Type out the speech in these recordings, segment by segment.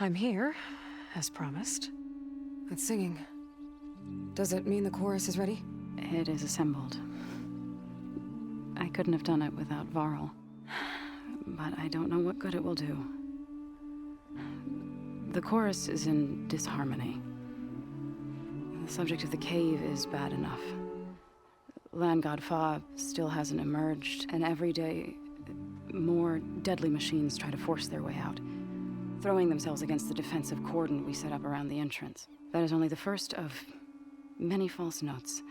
I'm here, as promised. It's singing. Does it mean the chorus is ready? It is assembled. I couldn't have done it without Varl. But I don't know what good it will do. The chorus is in disharmony. The subject of the cave is bad enough. Land God Fa still hasn't emerged, and every day, more deadly machines try to force their way out, throwing themselves against the defensive cordon we set up around the entrance. That is only the first of many false notes.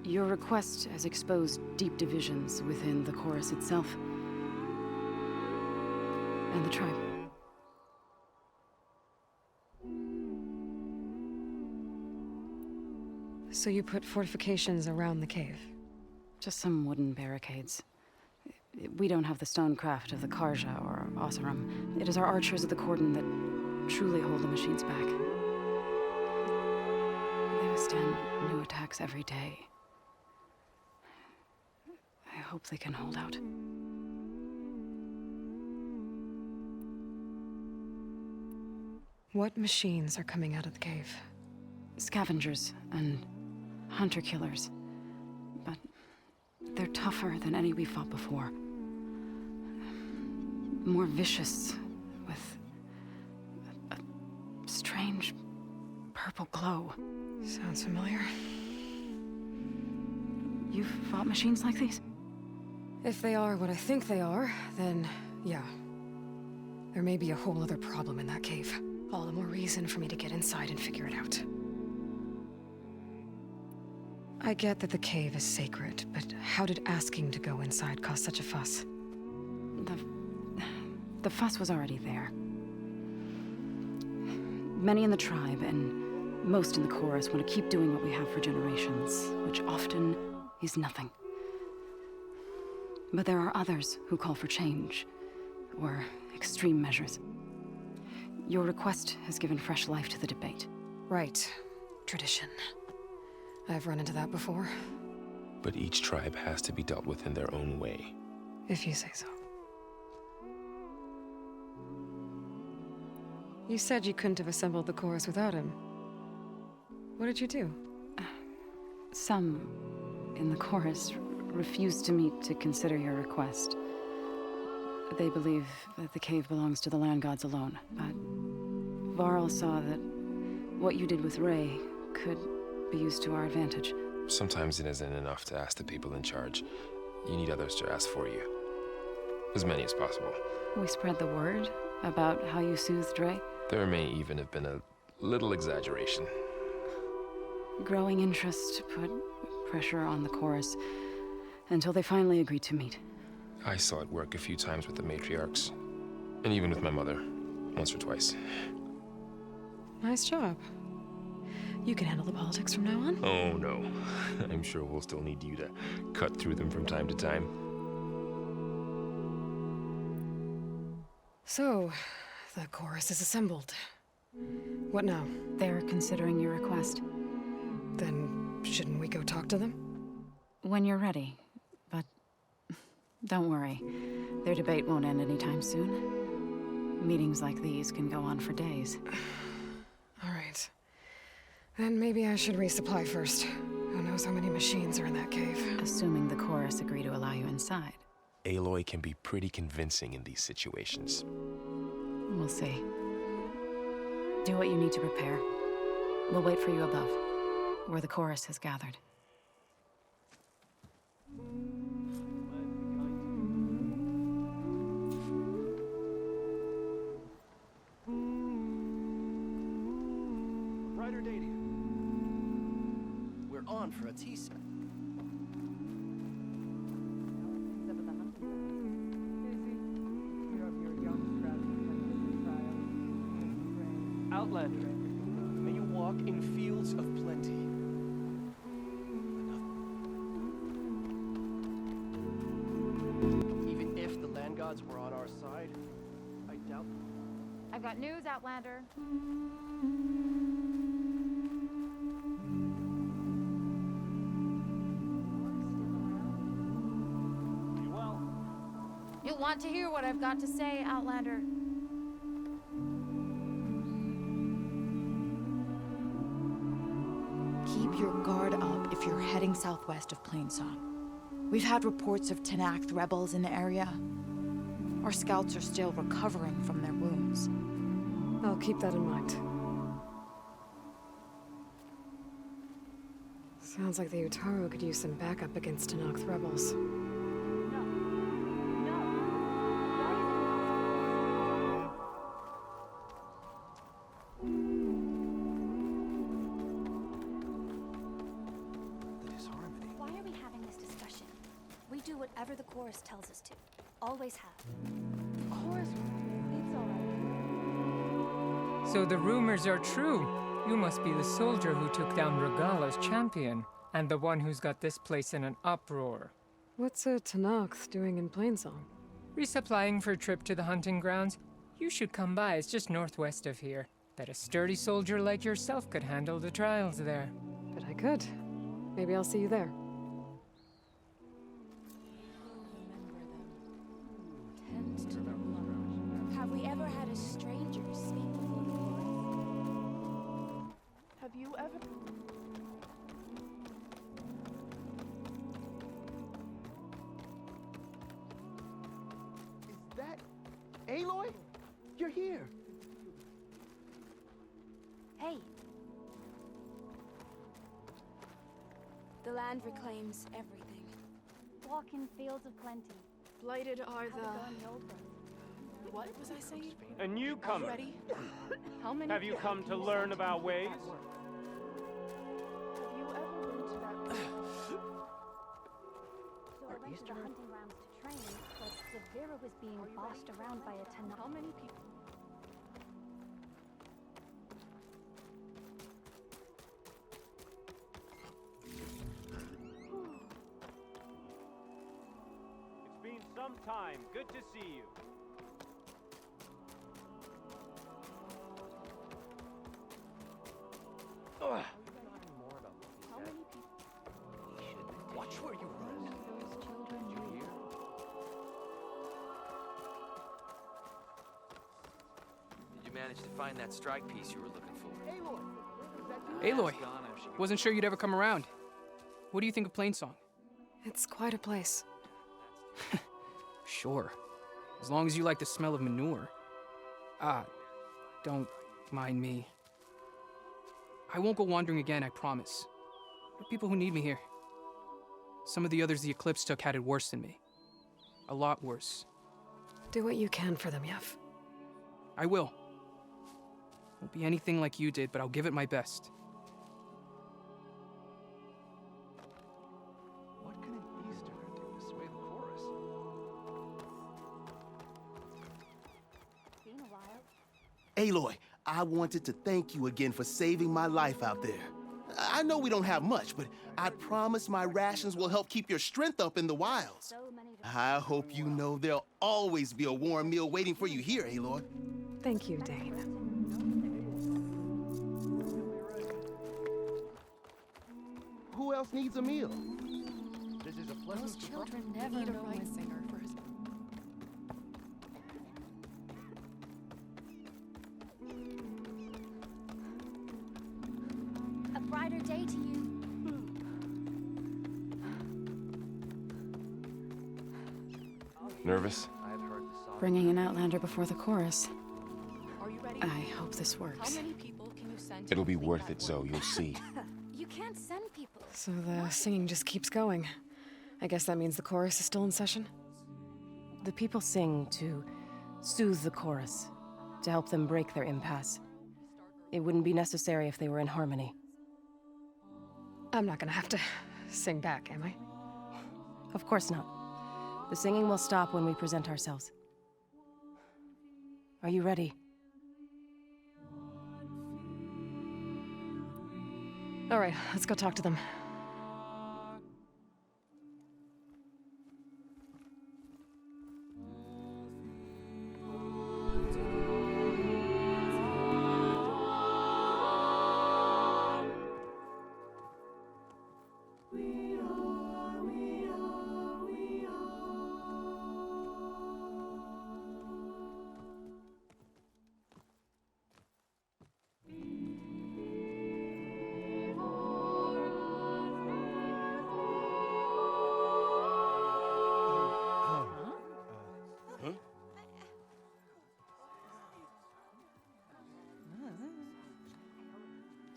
Your request has exposed deep divisions within the chorus itself and the tribe. So you put fortifications around the cave? Just some wooden barricades. We don't have the stonecraft of the Karja or Oseram. It is our archers of the cordon that truly hold the machines back. They withstand new attacks every day. I hope they can hold out. What machines are coming out of the cave? Scavengers and hunter-killers. But they're tougher than any we fought before. More vicious, with a strange purple glow. Sounds familiar. You've fought machines like these? If they are what I think they are, then yeah. There may be a whole other problem in that cave. All the more reason for me to get inside and figure it out. I get that the cave is sacred, but how did asking to go inside cause such a fuss? The fuss was already there. Many in the tribe, and most in the chorus, want to keep doing what we have for generations, which often is nothing. But there are others who call for change, or extreme measures. Your request has given fresh life to the debate. Right. Tradition. I've run into that before. But each tribe has to be dealt with in their own way. If you say so. You said you couldn't have assembled the chorus without him. What did you do? Some in the chorus refused to meet to consider your request. They believe that the cave belongs to the land gods alone, but Varl saw that what you did with Ray could be used to our advantage. Sometimes it isn't enough to ask the people in charge. You need others to ask for you. As many as possible. We spread the word about how you soothed Ray. There may even have been a little exaggeration. Growing interest put pressure on the chorus until they finally agreed to meet. I saw it work a few times with the matriarchs. And even with my mother. Once or twice. Nice job. You can handle the politics from now on? Oh, no. I'm sure we'll still need you to cut through them from time to time. So, the chorus is assembled. What now? They're considering your request. Then, shouldn't we go talk to them? When you're ready. But don't worry. Their debate won't end anytime soon. Meetings like these can go on for days. All right. Then maybe I should resupply first. Who knows how many machines are in that cave? Assuming the chorus agree to allow you inside. Aloy can be pretty convincing in these situations. We'll see. Do what you need to prepare. We'll wait for you above, where the chorus has gathered. We're on for a tea set. Outlander, may you walk in fields of plenty. Even if the land gods were on our side, I doubt. I've got news, Outlander. You'll want to hear what I've got to say, Outlander. heading southwest of Plainsong. We've had reports of Tenakth rebels in the area. Our scouts are still recovering from their wounds. I'll keep that in mind. Sounds like the Utaru could use some backup against Tenakth rebels. Why are we having this discussion? We do whatever the chorus tells us to. Always have. The chorus, it's all right. So the rumors are true. You must be the soldier who took down Regala's champion, and the one who's got this place in an uproar. What's a Tenakth doing in Plainsong? Resupplying for a trip to the hunting grounds? You should come by, it's just northwest of here. Bet a sturdy soldier like yourself could handle the trials there. But I could. Maybe I'll see you there. Tend to the blood. Have we ever had a stranger speak before the chorus? Have you ever... Is that... Aloy? You're here. Hey. The land reclaims everything. Walk in fields of plenty. Blighted are How to go in the old ones. What was I saying? A newcomer. Ready? How many? Have you come to learn about ways? Have you ever been to that... So I went to the hunting grounds to train, but Zavira was being bossed around by a Tenakth. How many people? It's been some time. Good to see you. How many people... Watch where you run. Those children knew. Did you manage to find that strike piece you were looking for? Aloy! Is that you? Aloy, wasn't sure you'd ever come around. What do you think of Plainsong? It's quite a place. Sure, as long as you like the smell of manure. Don't mind me. I won't go wandering again, I promise. There are people who need me here. Some of the others the Eclipse took had it worse than me. A lot worse. Do what you can for them, Yef. I will. Won't be anything like you did, but I'll give it my best. What can an Easterner do to sway the chorus? Been a while. Aloy, I wanted to thank you again for saving my life out there. I know we don't have much, but I promise my rations will help keep your strength up in the wilds. So many to... I hope you know there'll always be a warm meal waiting for you here, Aloy. Thank you, Dane. Who else needs a meal? This is a Those pleasant... children never need a right singer for his. A brighter day to you. Nervous? I've heard the song. Bringing an Outlander before the chorus. Are you ready? I hope this How works. many people can you send? to It'll be complete worth that it, Zoe. work? You'll see. You can't send people. So the singing just keeps going. I guess that means the chorus is still in session? The people sing to soothe the chorus, to help them break their impasse. It wouldn't be necessary if they were in harmony. I'm not gonna have to sing back, am I? Of course not. The singing will stop when we present ourselves. Are you ready? All right, let's go talk to them.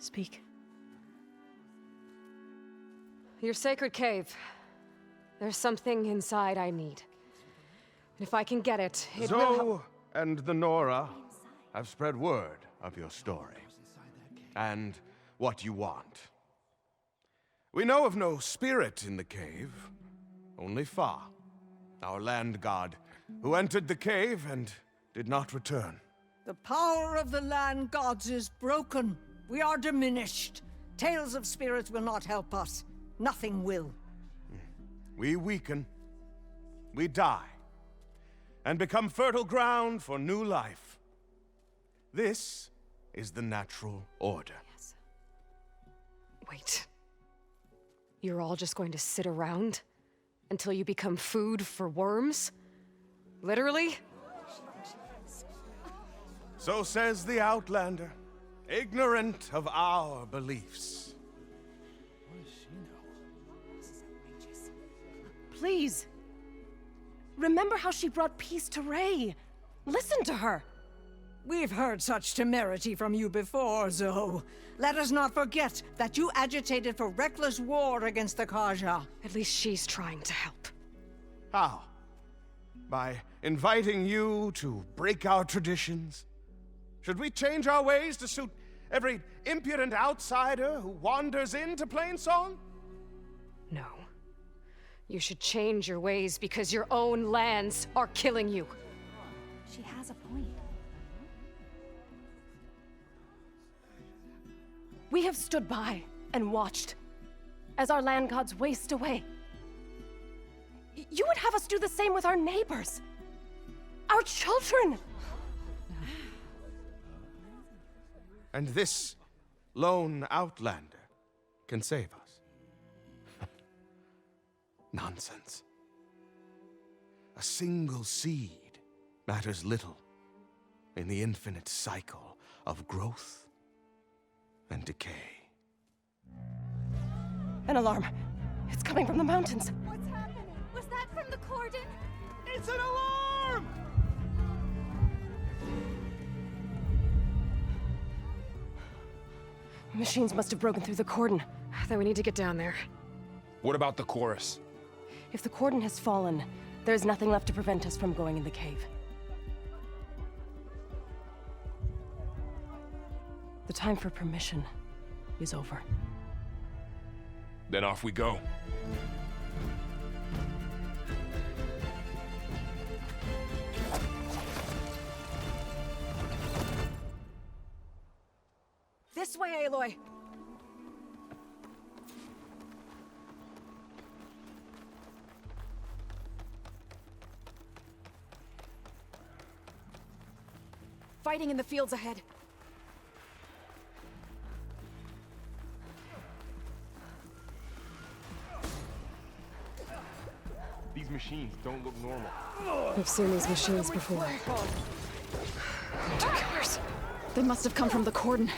Speak. Your sacred cave. There's something inside I need. And if I can get it, it will help. Zoe and the Nora have spread word of your story. And what you want. We know of no spirit in the cave. Only Fa, our land god, who entered the cave and did not return. The power of the land gods is broken. We are diminished. Tales of spirits will not help us. Nothing will. We weaken. We die. And become fertile ground for new life. This is the natural order. Yes. Wait. You're all just going to sit around until you become food for worms? Literally? So says the Outlander, ignorant of our beliefs. Please. Remember how she brought peace to Ray. Listen to her. We've heard such temerity from you before, Zoe. Let us not forget that you agitated for reckless war against the Kaja. At least she's trying to help. How? By inviting you to break our traditions? Should we change our ways to suit every impudent outsider who wanders into Plainsong? No. You should change your ways because your own lands are killing you. She has a point. We have stood by and watched as our land gods waste away. You would have us do the same with our neighbors, our children. And this lone outlander can save us. Nonsense. A single seed matters little in the infinite cycle of growth and decay. An alarm. It's coming from the mountains. What's happening? Was that from the cordon? It's an alarm! Machines must have broken through the cordon. Then we need to get down there. What about the chorus? If the cordon has fallen, there's nothing left to prevent us from going in the cave. The time for permission is over. Then off we go. This way, Aloy! Fighting in the fields ahead. These machines don't look normal. I've seen these machines before. Hunter-killers. They must have come from the cordon.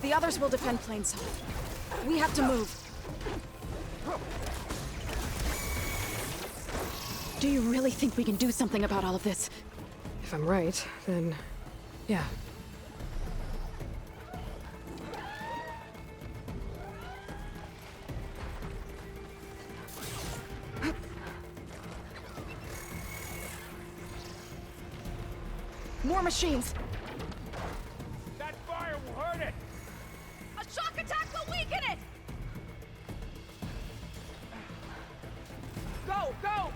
The others will defend Plainsong. We have to move. Do you really think we can do something about all of this? If I'm right, then yeah. More machines! That fire will hurt it! A shock attack will weaken it! Go, go!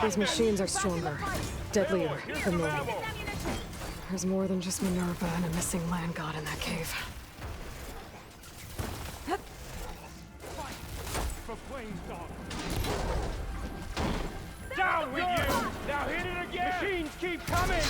These machines are stronger, deadlier than normal. There's more than just Minerva and a missing land god in that cave. For Plainsong. Down with you! Now hit it again! Machines keep coming!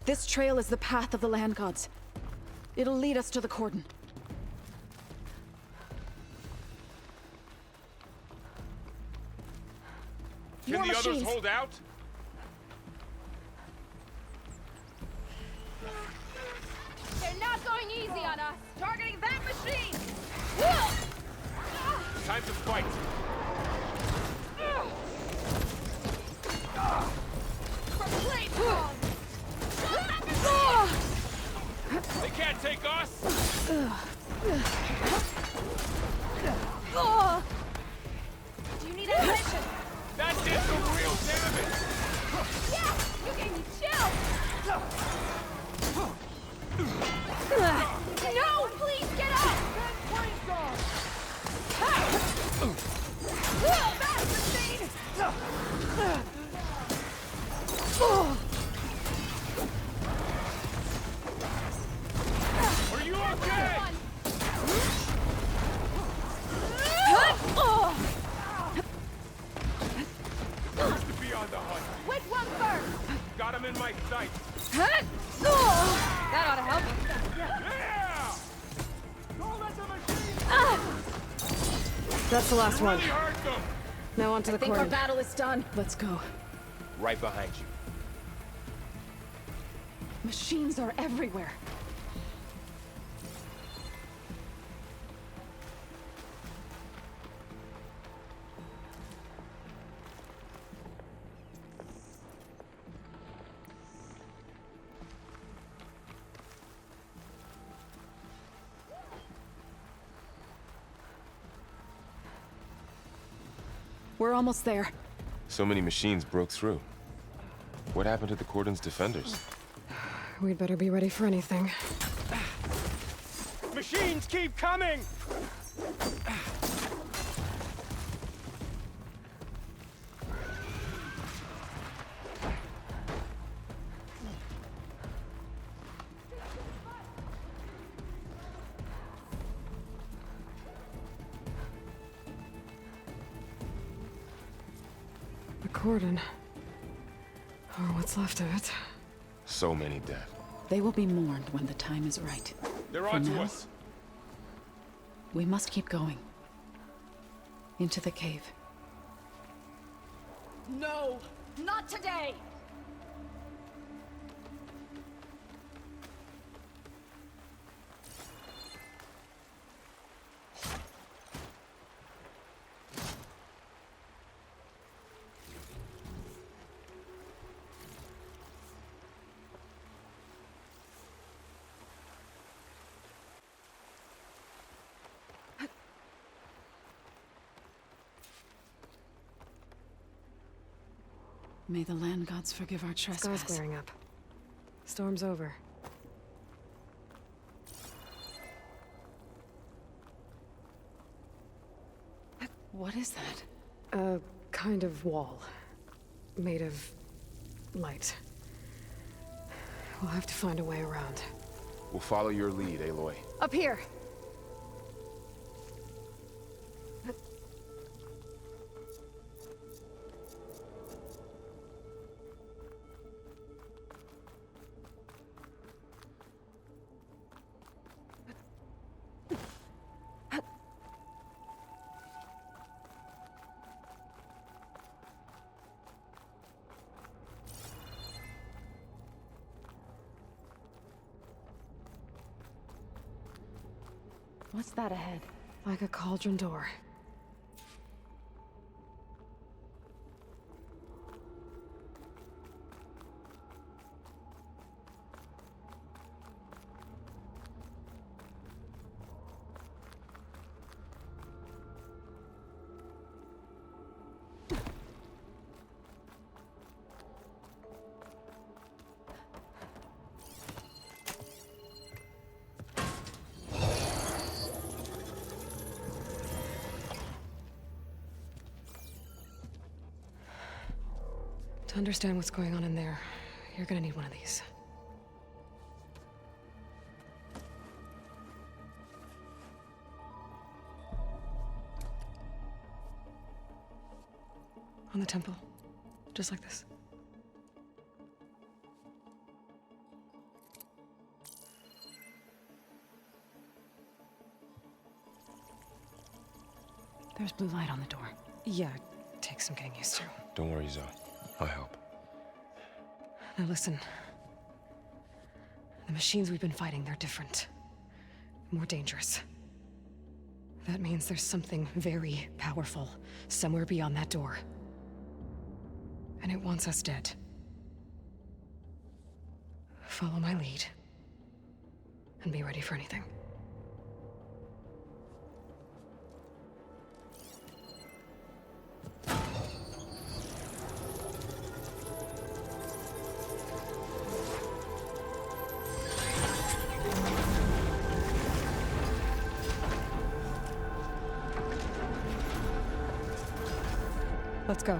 This trail is the path of the land gods. It'll lead us to the cordon. Can More the others machines. hold out? They're not going easy on us! Targeting that machine! Time to fight. They can't take us! Do you need ammunition? That did some real damage! Yeah! You gave me chills! No! Please get up! Fast machine! Are you okay? First to be on the hunt. Which one first? Got him in my sight. That ought to help. Yeah! Don't let the machine That's the last one. really hurt them. Now on to the I think our cordon. battle is done. Let's go. Right behind you. Machines are everywhere. We're almost there. So many machines broke through. What happened to the cordon's defenders? We'd better be ready for anything. Machines keep coming! The cordon. Or what's left of it. So many dead. They will be mourned when the time is right. They're For on to now, us. we must keep going. Into the cave. No! Not today! May the land gods forgive our trespass. Sky's clearing up. Storm's over. What is that? A kind of wall. Made of light. We'll have to find a way around. We'll follow your lead, Aloy. Up here! What's that ahead? Like a cauldron door. To understand what's going on in there, you're gonna need one of these. On the temple. Just like this. There's blue light on the door. Yeah, it takes some getting used to. Don't worry, Zoe. I'll help. Now listen. The machines we've been fighting, they're different. More dangerous. That means there's something very powerful somewhere beyond that door. And it wants us dead. Follow my lead. And be ready for anything. Let's go.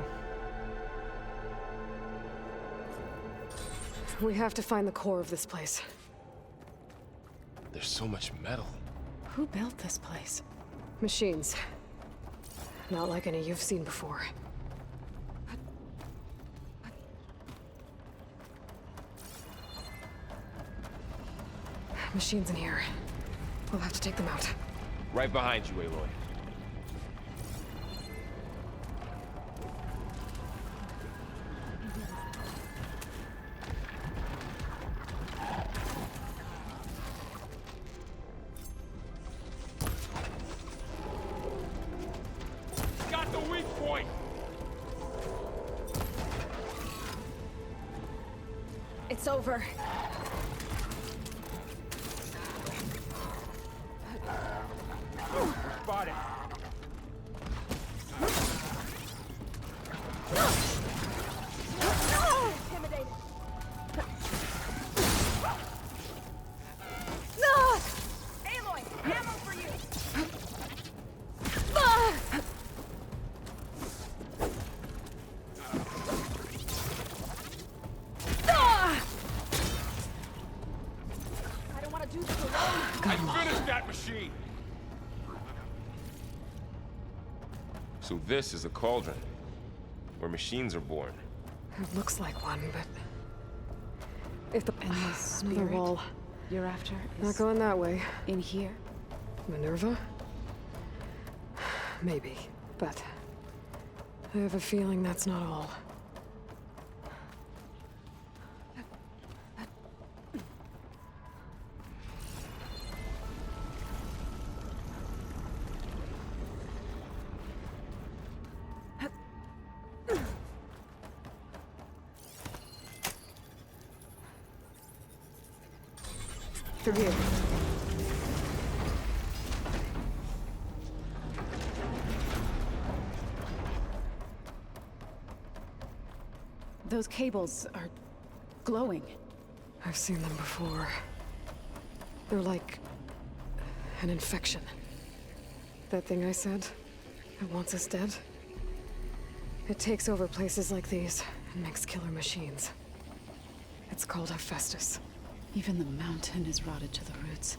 We have to find the core of this place. There's so much metal. Who built this place? Machines. Not like any you've seen before. Machines in here. We'll have to take them out. Right behind you, Aloy. Got the weak point! It's over. Spot it. Intimidated. Aloy, ammo for you. I don't want to do this alone. I finished that machine! So this is a cauldron, where machines are born. It looks like one, but... If the... And the Another spirit wall. you're after is Not going that way. in here? Minerva? Maybe, but... I have a feeling that's not all. Through here. Those cables are glowing. I've seen them before. They're like... an infection. That thing I said? It wants us dead? It takes over places like these and makes killer machines. It's called Hephaestus. Even the mountain is rotted to the roots.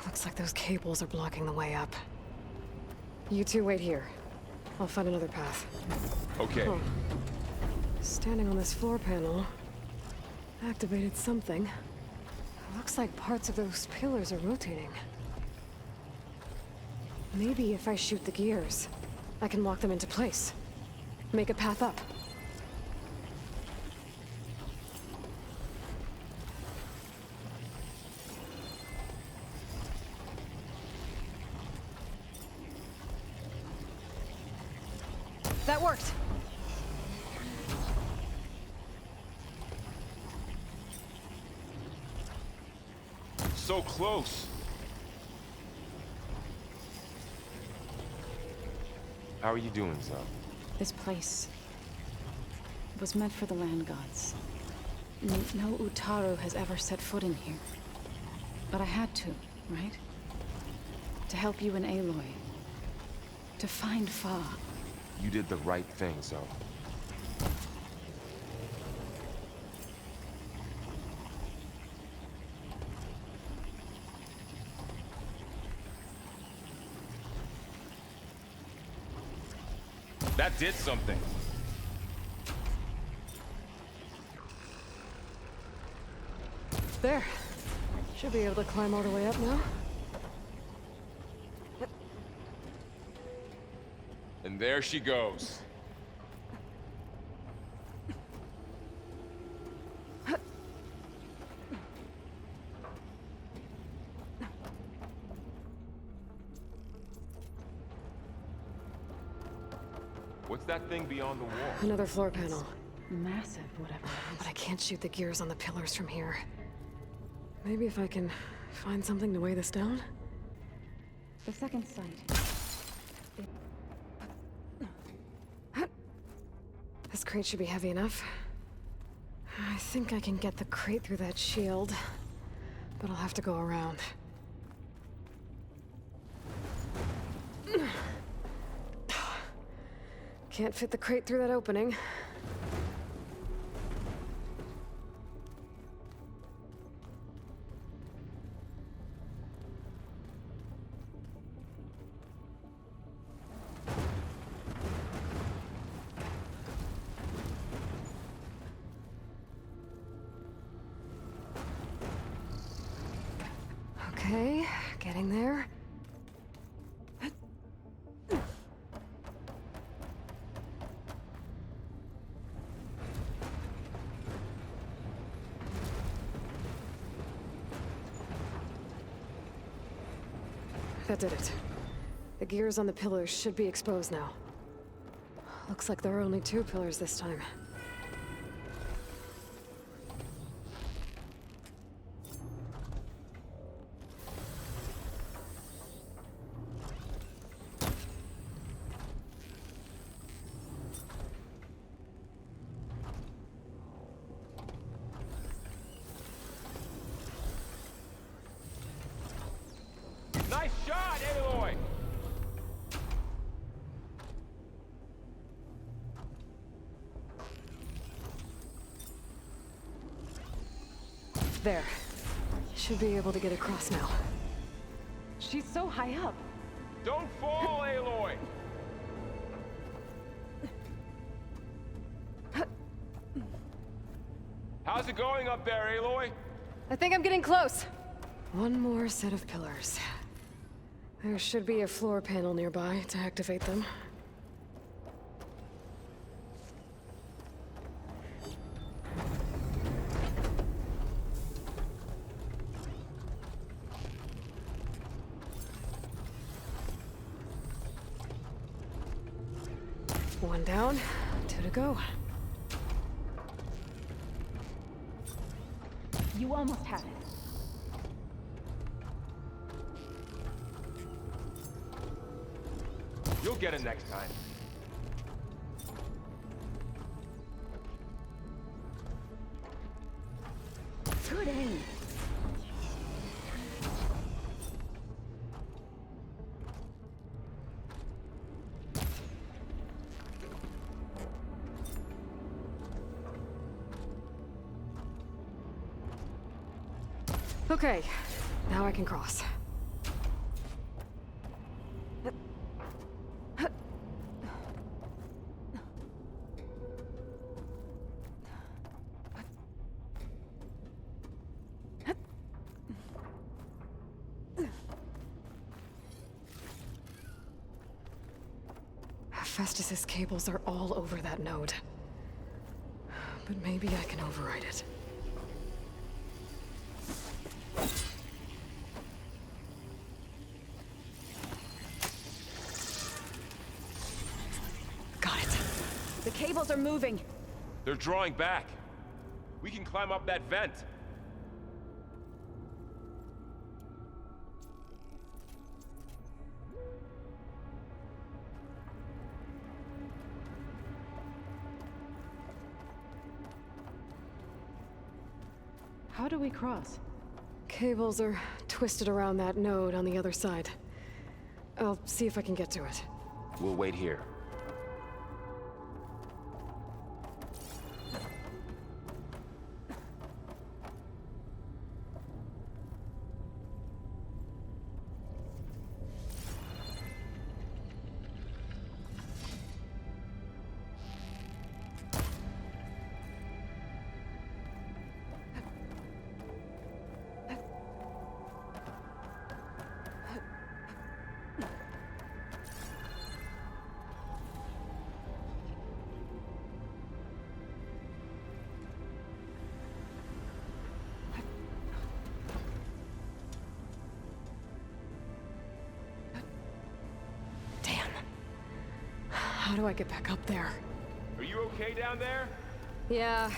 Looks like those cables are blocking the way up. You two wait here. I'll find another path. Okay. Oh. Standing on this floor panel... activated something. Looks like parts of those pillars are rotating. Maybe if I shoot the gears, I can lock them into place. Make a path up. That worked! So close. How are you doing, Zoe? This place was meant for the land gods. No Utaru has ever set foot in here. But I had to, right? To help you and Aloy. To find Fa. You did the right thing, Zoe. That did something. There. Should be able to climb all the way up now. And there she goes. What's that thing beyond the wall? Another floor panel. Massive, whatever. But I can't shoot the gears on the pillars from here. Maybe if I can find something to weigh this down? The second sight. This crate should be heavy enough. I think I can get the crate through that shield, but I'll have to go around. Can't fit the crate through that opening. Okay, getting there. That did it. The gears on the pillars should be exposed now. Looks like there are only 2 pillars this time. Nice shot, Aloy! There. Should be able to get across now. She's so high up. Don't fall, Aloy! How's it going up there, Aloy? I think I'm getting close. One more set of pillars. There should be a floor panel nearby to activate them. One down, 2 to go. You almost had it. You'll get it next time. Good aim. Okay, now I can cross. Festus's cables are all over that node. But maybe I can override it. Got it. The cables are moving. They're drawing back. We can climb up that vent. How do we cross? Cables are twisted around that node on the other side. I'll see if I can get to it. We'll wait here. How do I get back up there? Are you okay down there? Yeah.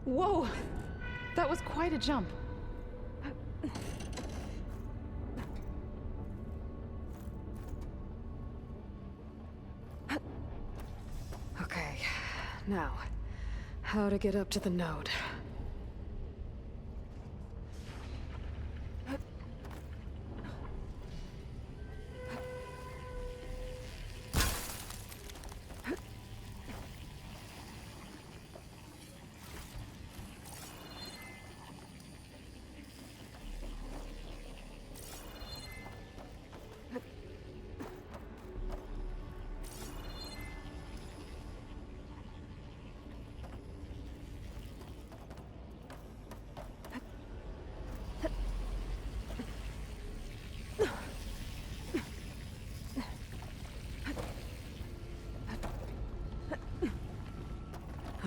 Whoa! That was quite a jump. Okay, now, how to get up to the node.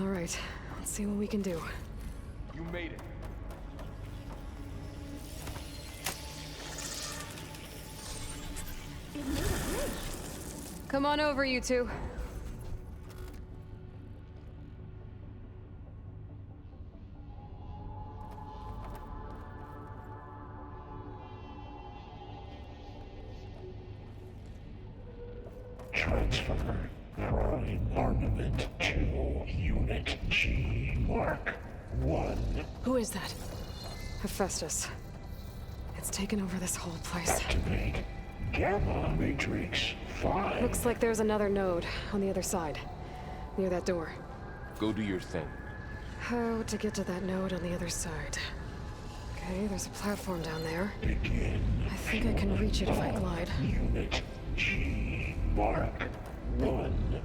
All right, let's see what we can do. You made it. Come on over, you two. Transfer prime armament to Unit G Mark 1. Who is that? Hephaestus. It's taken over this whole place. Activate Gamma Matrix 5. Looks like there's another node on the other side, near that door. Go do your thing. How to get to that node on the other side? Okay, there's a platform down there. Begin. I think I can reach it if I glide. Unit G Mark 1.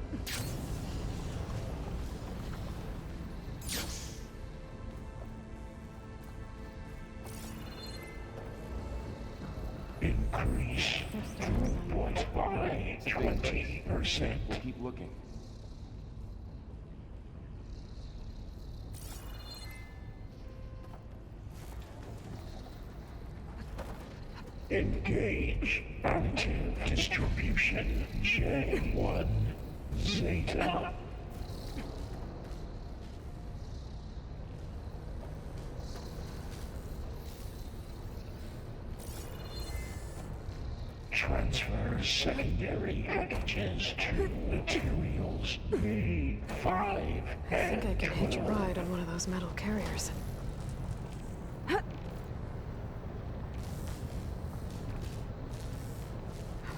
Increase throughput by 20%. We'll keep looking. Engage additive distribution J1 Zeta. Transfer secondary packages to materials V5 I think I can hitch a ride on one of those metal carriers.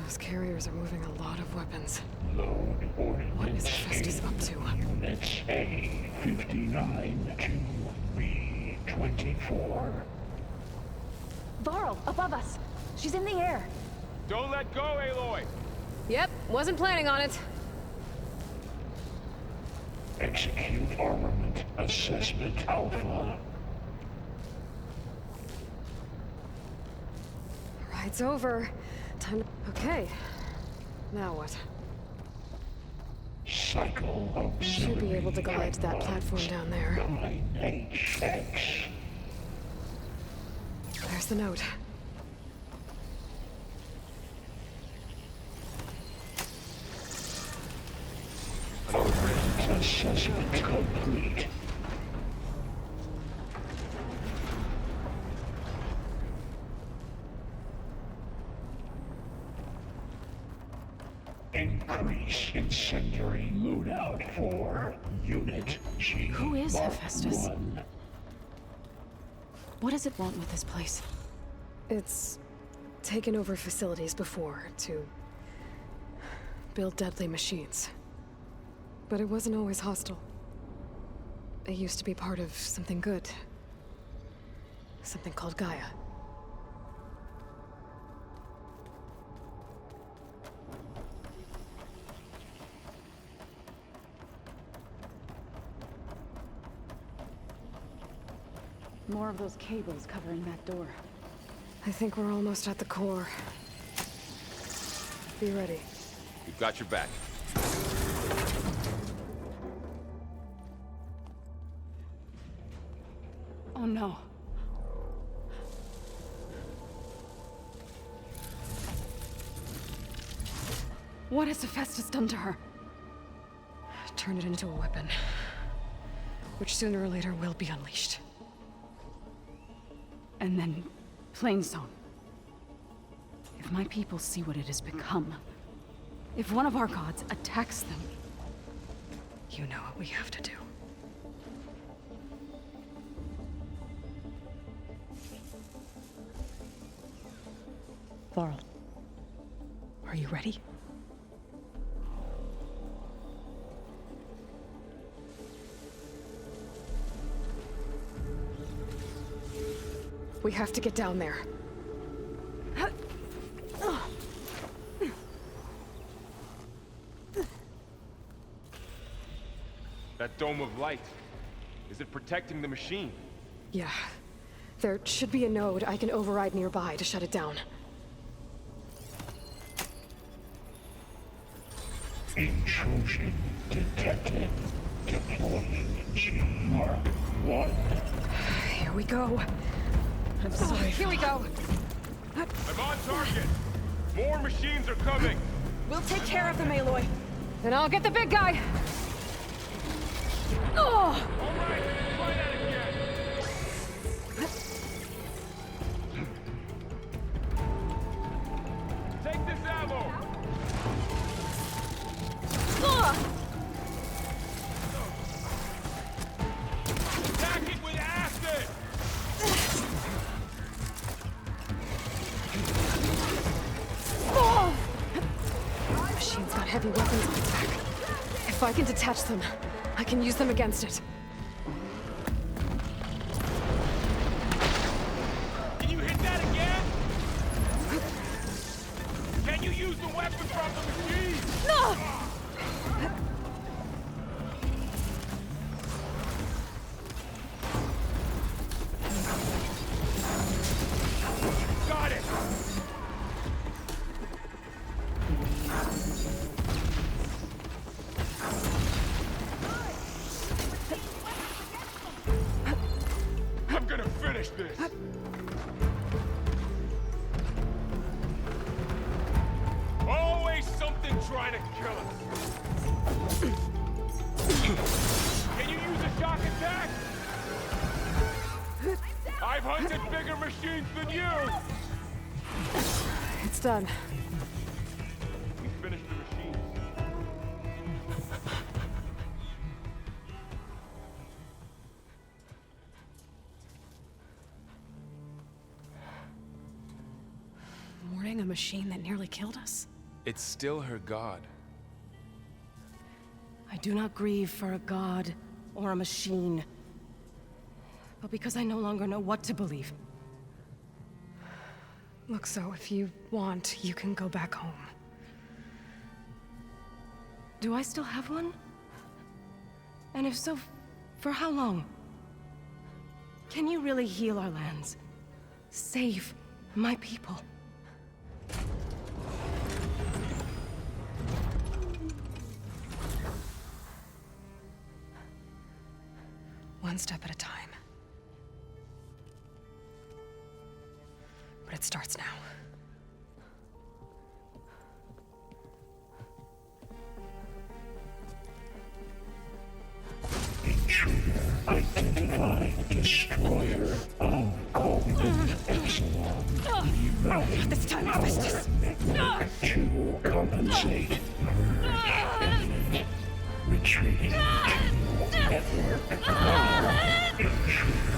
Those carriers are moving a lot of weapons. Load ordnance. What is Hephaestus up to? Units A59 to B24. Varl, above us. She's in the air. Don't let go, Aloy! Yep, wasn't planning on it. Execute armament assessment alpha. Ride's over. Time to... Okay. Now what? Cycle of Should be able to glide to that platform down there. 9HX. There's the note. Assessment complete. Increase incendiary loadout for Unit G. Who is Mark Hephaestus? 1. What does it want with this place? It's taken over facilities before to build deadly machines. But it wasn't always hostile. It used to be part of something good. Something called Gaia. More of those cables covering that door. I think we're almost at the core. Be ready. We've got your back. Oh no. What has Hephaestus done to her? Turn it into a weapon, which sooner or later will be unleashed. And then, Plainsong. If my people see what it has become, if one of our gods attacks them, you know what we have to do. Varl, are you ready? We have to get down there. That dome of light. Is it protecting the machine? Yeah. There should be a node I can override nearby to shut it down. Intrusion detected. Deploying G-Mark 1. Here we go. I'm sorry. Here we go. I'm on target! More machines are coming! We'll take care of them, Aloy. Then I'll get the big guy! Oh! All right, try that again! Take this ammo! Attack it with acid! Machine's got heavy weapons on its back. If I can detach them, I can use them against it. Can you hit that again? Can you use the weapon from the machine? No! Got it! I'm gonna finish this! Always something trying to kill us! Can you use a shock attack? I've hunted bigger machines than you! It's done. We finished the machines. Mourning a machine that nearly killed us? It's still her god. I do not grieve for a god or a machine, but because I no longer know what to believe. Look, so if you want, you can go back home. Do I still have one? And if so, for how long? Can you really heal our lands? Save my people? One step at a time. But it starts now. Identify destroyer of Golden Epsilon. Not this time, Hephaestus! To compensate. Retreating to network. Intruder.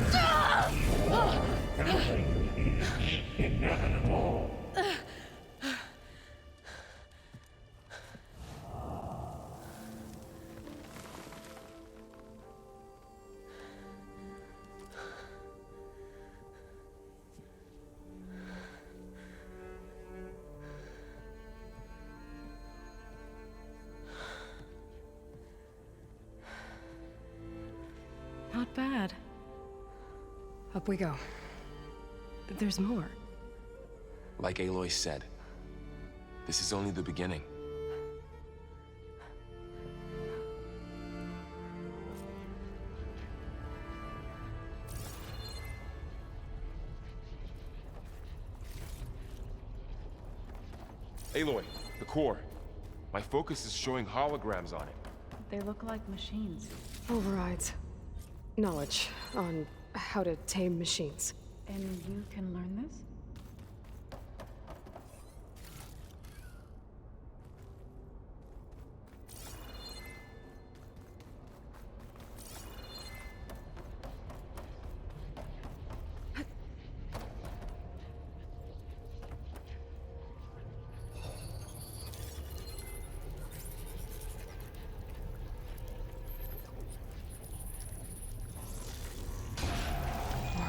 Not bad. Up we go. There's more. Like Aloy said, this is only the beginning. Aloy, the core. My focus is showing holograms on it. They look like machines. Overrides. Knowledge on how to tame machines. And you can learn this?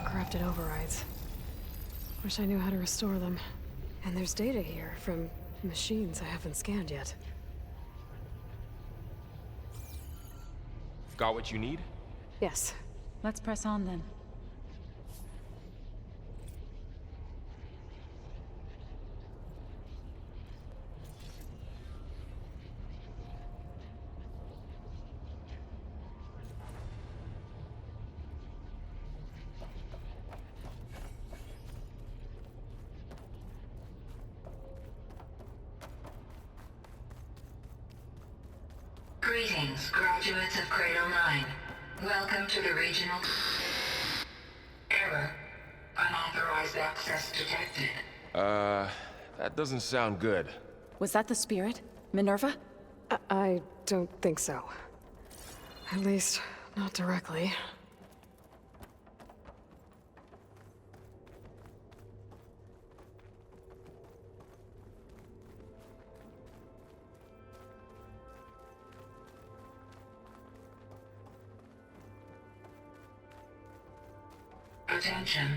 Corrupted overrides. Wish I knew how to restore them. And there's data here from machines I haven't scanned yet. Got what you need? Yes. Let's press on then. Greetings, graduates of Cradle 9. Welcome to the regional... Error. Unauthorized access detected. That doesn't sound good. Was that the spirit? Minerva? I don't think so. At least, not directly. Attention.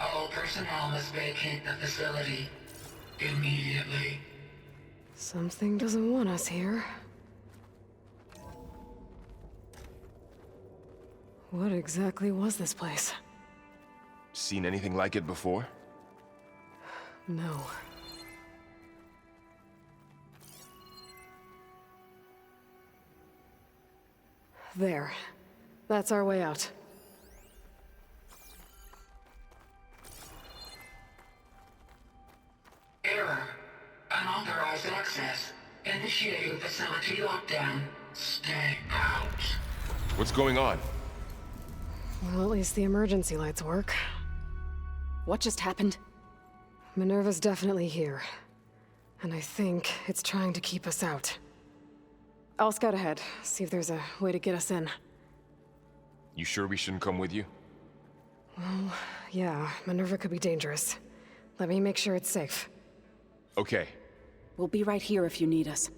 All personnel must vacate the facility immediately. Something doesn't want us here. What exactly was this place? Seen anything like it before? No. There. That's our way out. Error. Unauthorized access. Initiating facility lockdown. Stay out. What's going on? Well, at least the emergency lights work. What just happened? Minerva's definitely here. And I think it's trying to keep us out. I'll scout ahead, see if there's a way to get us in. You sure we shouldn't come with you? Well, yeah, Minerva could be dangerous. Let me make sure it's safe. Okay. We'll be right here if you need us.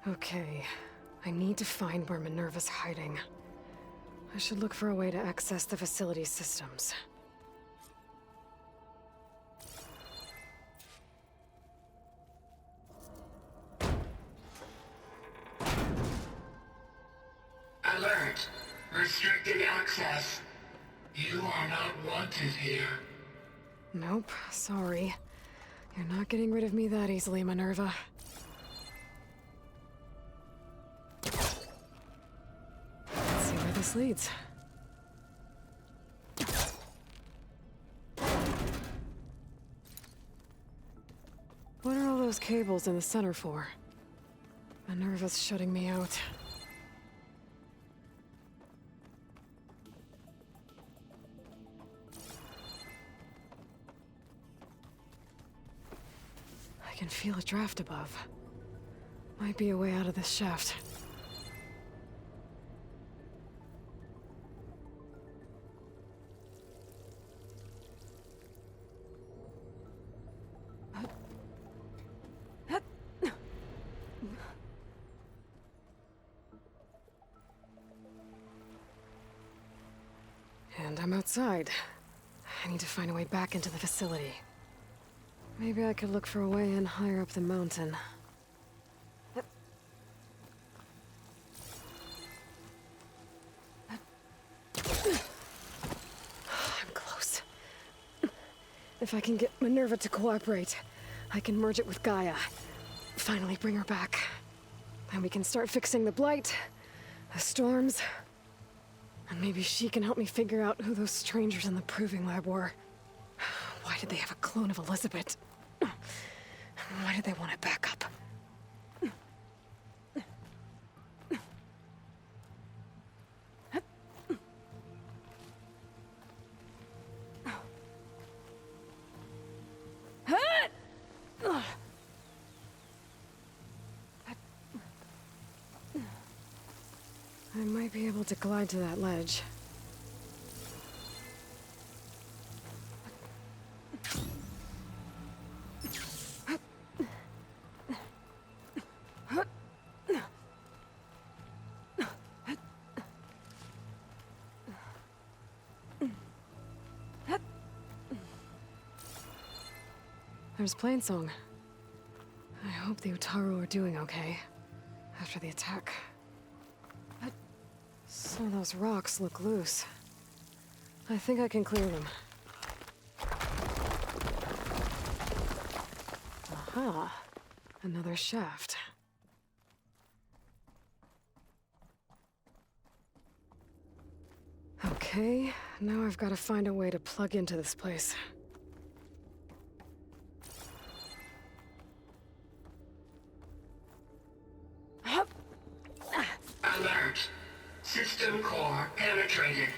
Okay, I need to find where Minerva's hiding. I should look for a way to access the facility's systems. Alert. Restricted access. You are not wanted here. Nope, sorry. You're not getting rid of me that easily, Minerva. Let's see where this leads. What are all those cables in the center for? Minerva's shutting me out. I can feel a draft above. Might be a way out of this shaft. And I'm outside. I need to find a way back into the facility. Maybe I could look for a way in higher up the mountain. I'm close. If I can get Minerva to cooperate, I can merge it with Gaia. Finally bring her back. Then we can start fixing the blight, the storms, and maybe she can help me figure out who those strangers in the proving lab were. Why did they have a clone of Elizabeth? Why did they want it back up? I might be able to glide to that ledge. There's Plainsong. I hope the Utaru are doing okay after the attack. Some of those rocks look loose. I think I can clear them. Aha! Another shaft. Okay, now I've got to find a way to plug into this place. Alert. System core penetrated.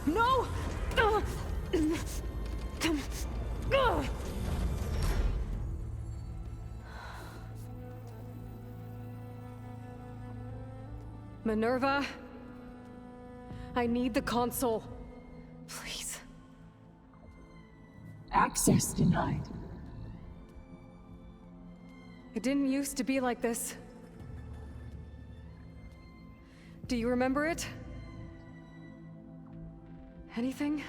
No! Minerva, I need the console. Please. Access denied. It didn't used to be like this. Do you remember it? Anything?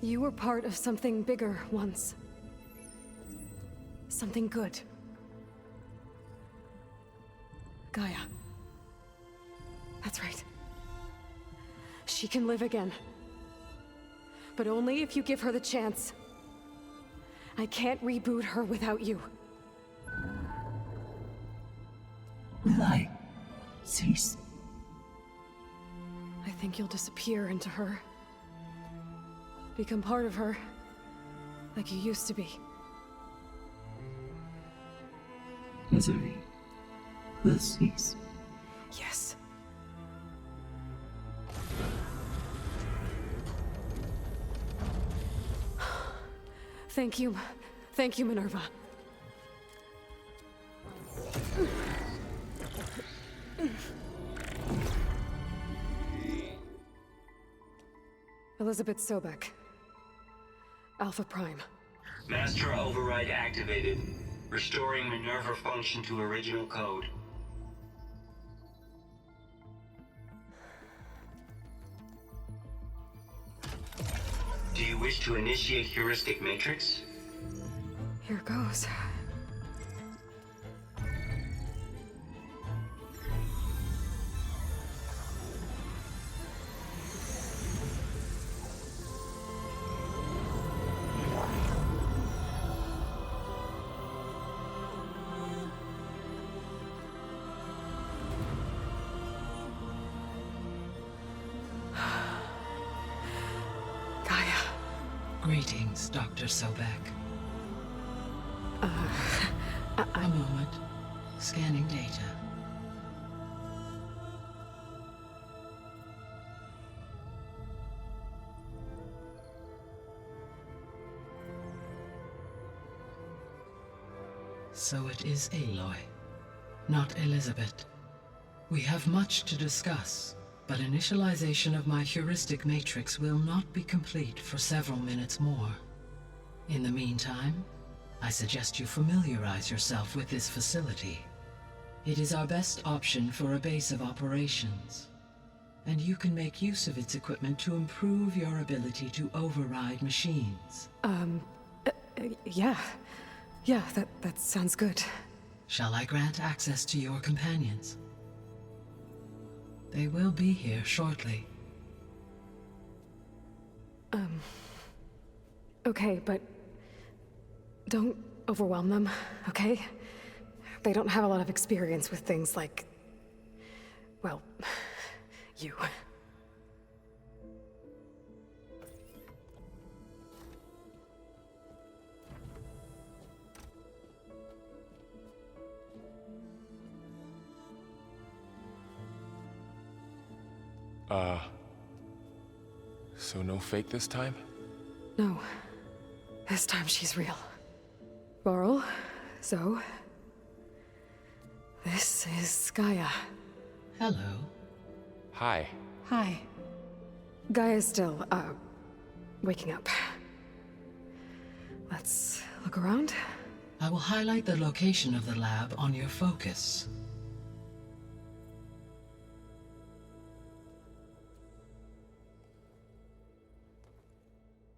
You were part of something bigger once. Something good. Gaia. That's right. She can live again. But only if you give her the chance. I can't reboot her without you. Will I cease? I think you'll disappear into her. Become part of her, like you used to be. Misery will cease. Yes. Thank you. Thank you, Minerva. Elizabeth Sobek. Alpha Prime. Master override activated. Restoring Minerva function to original code. Do you wish to initiate heuristic matrix? Here goes. Greetings, Dr. Sobek. A moment. Scanning data. So it is Aloy, not Elizabeth. We have much to discuss, but initialization of my heuristic matrix will not be complete for several minutes more. In the meantime, I suggest you familiarize yourself with this facility. It is our best option for a base of operations, and you can make use of its equipment to improve your ability to override machines. Yeah. Yeah, that sounds good. Shall I grant access to your companions? They will be here shortly. Okay, but don't overwhelm them, okay? They don't have a lot of experience with things like, well, you. So no fake this time? No. This time she's real. Varl, Zoe. This is Gaia. Hello. Hi. Hi. Gaia's still, waking up. Let's look around. I will highlight the location of the lab on your focus.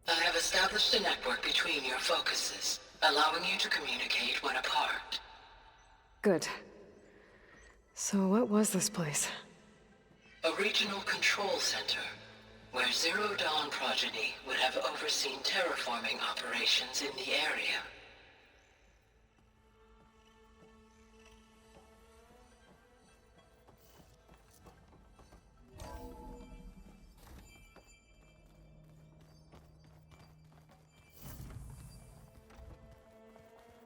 I have established a network between your focuses, allowing you to communicate when apart. Good. So what was this place? A regional control center, where Zero Dawn progeny would have overseen terraforming operations in the area.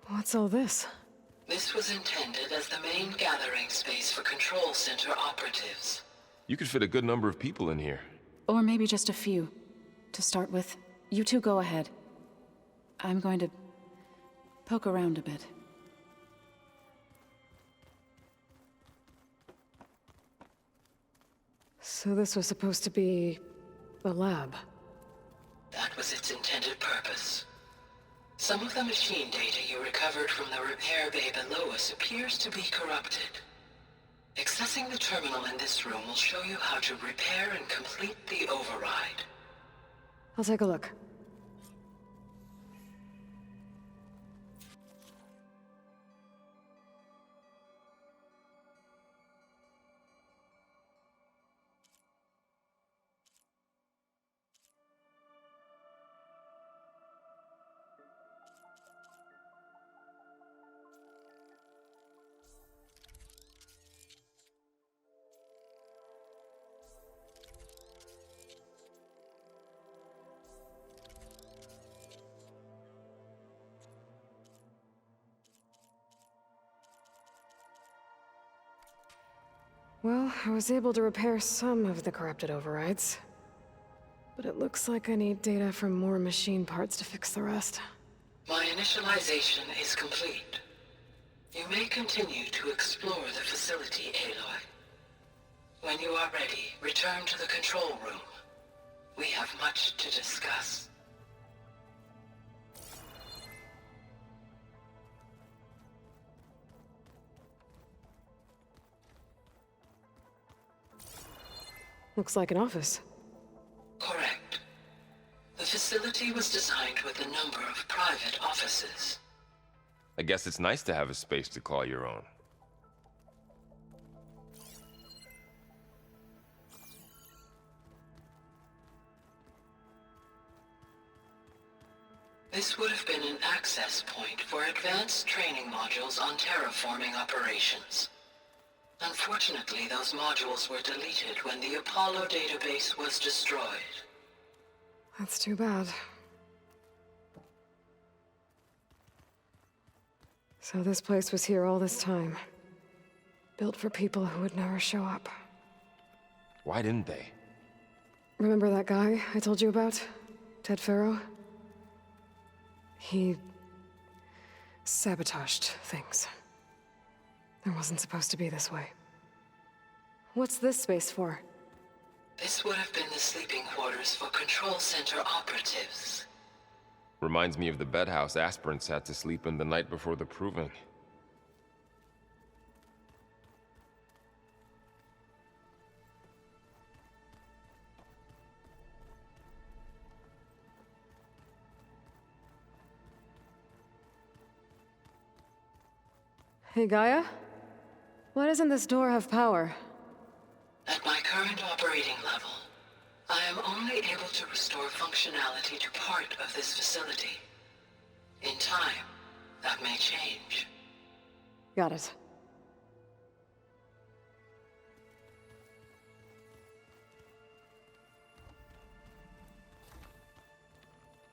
What's all this? This was intended as the main gathering space for control center operatives. You could fit a good number of people in here. Or maybe just a few. To start with, you two go ahead. I'm going to poke around a bit. So this was supposed to be a lab. That was its intended purpose. Some of the machine data you recovered from the repair bay below us appears to be corrupted. Accessing the terminal in this room will show you how to repair and complete the override. I'll take a look. Well, I was able to repair some of the corrupted overrides. But it looks like I need data from more machine parts to fix the rest. My initialization is complete. You may continue to explore the facility, Aloy. When you are ready, return to the control room. We have much to discuss. Looks like an office. Correct. The facility was designed with a number of private offices. I guess it's nice to have a space to call your own. This would have been an access point for advanced training modules on terraforming operations. Unfortunately, those modules were deleted when the Apollo database was destroyed. That's too bad. So this place was here all this time. Built for people who would never show up. Why didn't they? Remember that guy I told you about? Ted Farrow? He sabotaged things. It wasn't supposed to be this way. What's this space for? This would have been the sleeping quarters for Control Center operatives. Reminds me of the bedhouse aspirants had to sleep in the night before the proving. Hey, Gaia? Why doesn't this door have power? At my current operating level, I am only able to restore functionality to part of this facility. In time, that may change. Got it.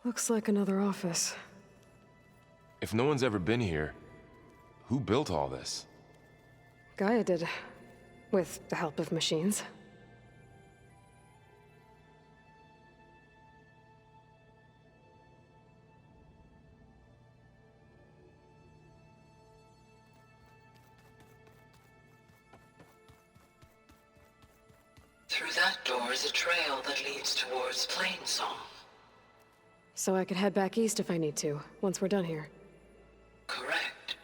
Looks like another office. If no one's ever been here, who built all this? Gaia did. With the help of machines. Through that door is a trail that leads towards Plainsong. So I could head back east if I need to, once we're done here. Correct.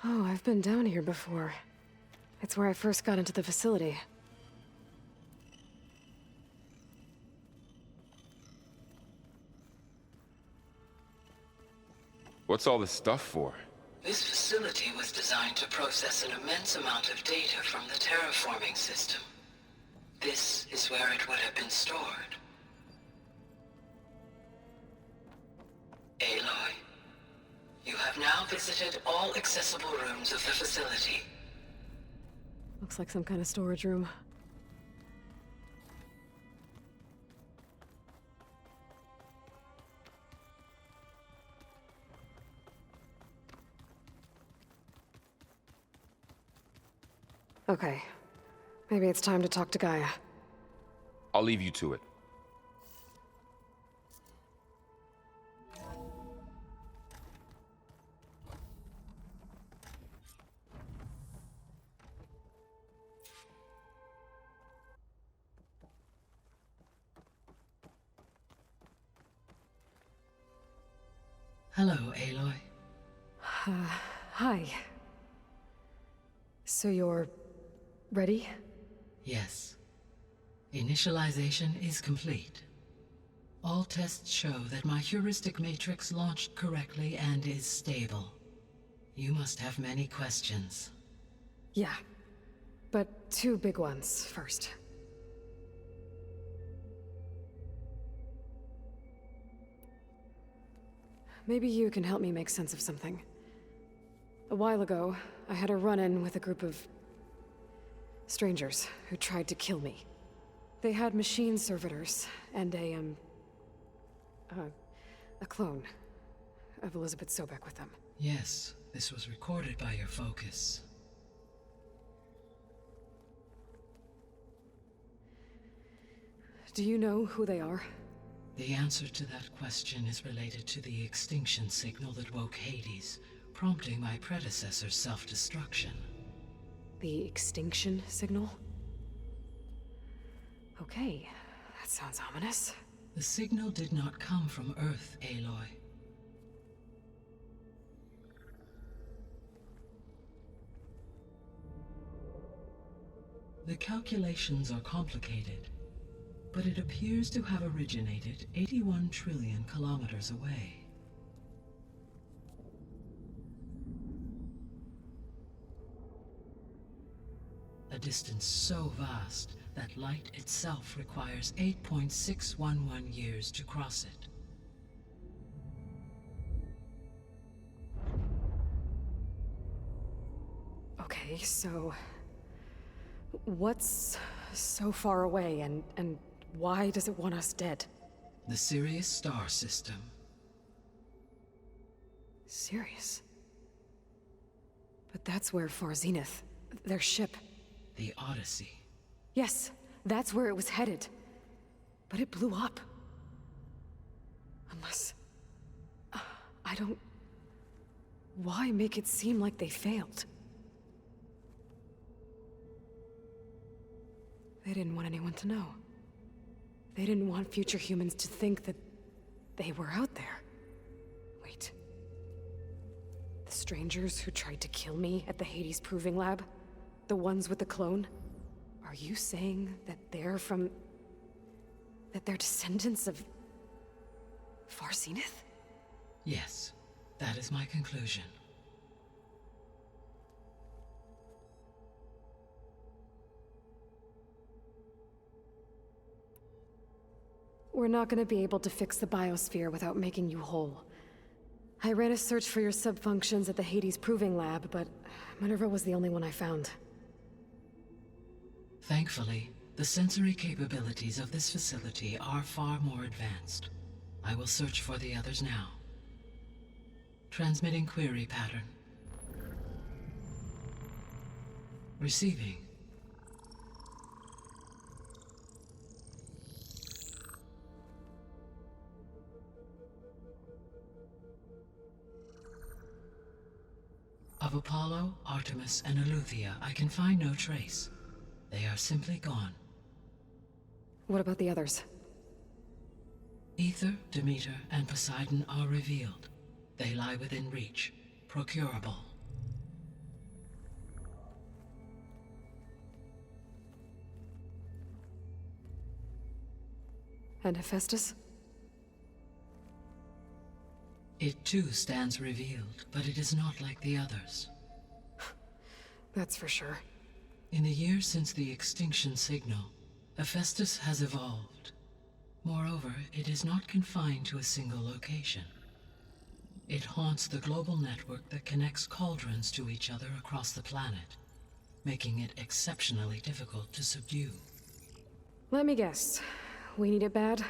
Oh, I've been down here before. It's where I first got into the facility. What's all this stuff for? This facility was designed to process an immense amount of data from the terraforming system. This is where it would have been stored. Aloy, you have now visited all accessible rooms of the facility. Looks like some kind of storage room. Okay. Maybe it's time to talk to Gaia. I'll leave you to it. Hello, Aloy. Hi. So you're ready? Yes. Initialization is complete. All tests show that my heuristic matrix launched correctly and is stable. You must have many questions. Yeah. But two big ones first. Maybe you can help me make sense of something. A while ago, I had a run-in with a group of strangers who tried to kill me. They had machine servitors and a clone of Elizabeth Sobek with them. Yes, this was recorded by your focus. Do you know who they are? The answer to that question is related to the extinction signal that woke Hades, prompting my predecessor's self-destruction. The extinction signal? Okay, that sounds ominous. The signal did not come from Earth, Aloy. The calculations are complicated, but it appears to have originated 81 trillion kilometers away. A distance so vast that light itself requires 8.611 years to cross it. Okay, so What's so far away, and why does it want us dead? The Sirius star system. Sirius? But that's where Far Zenith, their ship... The Odyssey. Yes, that's where it was headed. But it blew up. Unless... I don't... Why make it seem like they failed? They didn't want anyone to know. They didn't want future humans to think that they were out there. Wait. The strangers who tried to kill me at the Hades Proving Lab? The ones with the clone? Are you saying that they're from... that they're descendants of... Far Zenith? Yes, that is my conclusion. We're not gonna be able to fix the biosphere without making you whole. I ran a search for your sub-functions at the Hades Proving Lab, but Minerva was the only one I found. Thankfully, the sensory capabilities of this facility are far more advanced. I will search for the others now. Transmitting query pattern. Receiving. Of Apollo, Artemis, and Eleuthia, I can find no trace. They are simply gone. What about the others? Ether, Demeter, and Poseidon are revealed. They lie within reach, procurable. And Hephaestus? It too stands revealed, but it is not like the others. That's for sure. In the years since the extinction signal, Hephaestus has evolved. Moreover, it is not confined to a single location. It haunts the global network that connects cauldrons to each other across the planet, making it exceptionally difficult to subdue. Let me guess. We need it bad?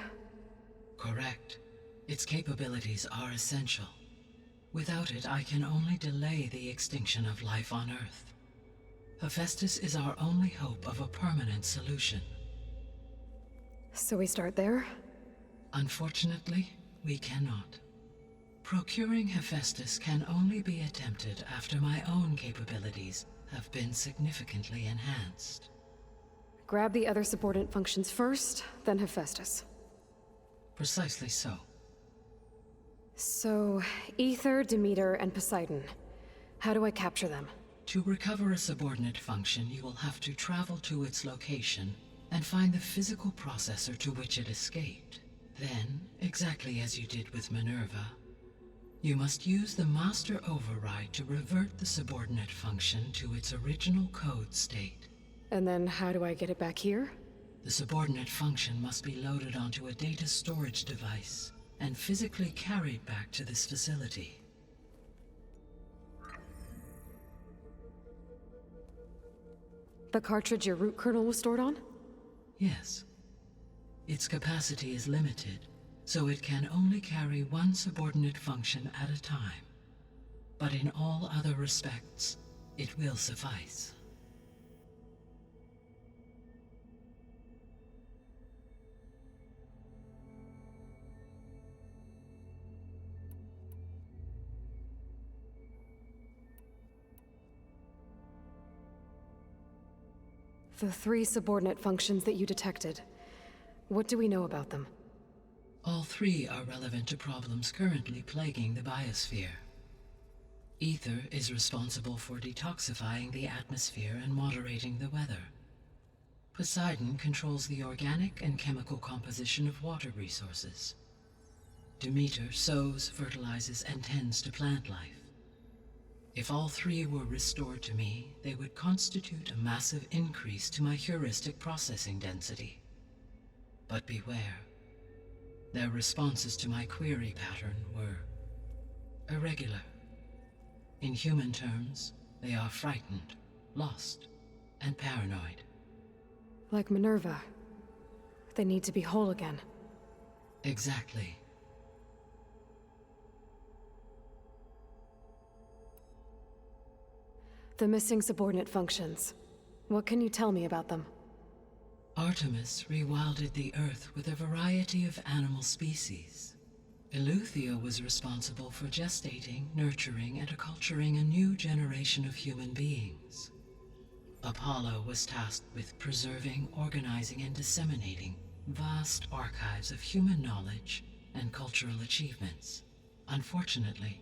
Correct. Its capabilities are essential. Without it, I can only delay the extinction of life on Earth. Hephaestus is our only hope of a permanent solution. So we start there? Unfortunately, we cannot. Procuring Hephaestus can only be attempted after my own capabilities have been significantly enhanced. Grab the other subordinate functions first, then Hephaestus. Precisely so. So, Ether, Demeter, and Poseidon. How do I capture them? To recover a subordinate function, you will have to travel to its location and find the physical processor to which it escaped. Then, exactly as you did with Minerva, you must use the master override to revert the subordinate function to its original code state. And then how do I get it back here? The subordinate function must be loaded onto a data storage device and physically carried back to this facility. The cartridge your root kernel was stored on? Yes. Its capacity is limited, so it can only carry one subordinate function at a time. But in all other respects, it will suffice. The 3 subordinate functions that you detected. What do we know about them? All 3 are relevant to problems currently plaguing the biosphere. Ether is responsible for detoxifying the atmosphere and moderating the weather. Poseidon controls the organic and chemical composition of water resources. Demeter sows, fertilizes, and tends to plant life. If all 3 were restored to me, they would constitute a massive increase to my heuristic processing density. But beware. Their responses to my query pattern were irregular. In human terms, they are frightened, lost, and paranoid. Like Minerva. They need to be whole again. Exactly. The missing subordinate functions. What can you tell me about them? Artemis rewilded the Earth with a variety of animal species. Eleuthia was responsible for gestating, nurturing, and acculturating a new generation of human beings. Apollo was tasked with preserving, organizing, and disseminating vast archives of human knowledge and cultural achievements. Unfortunately,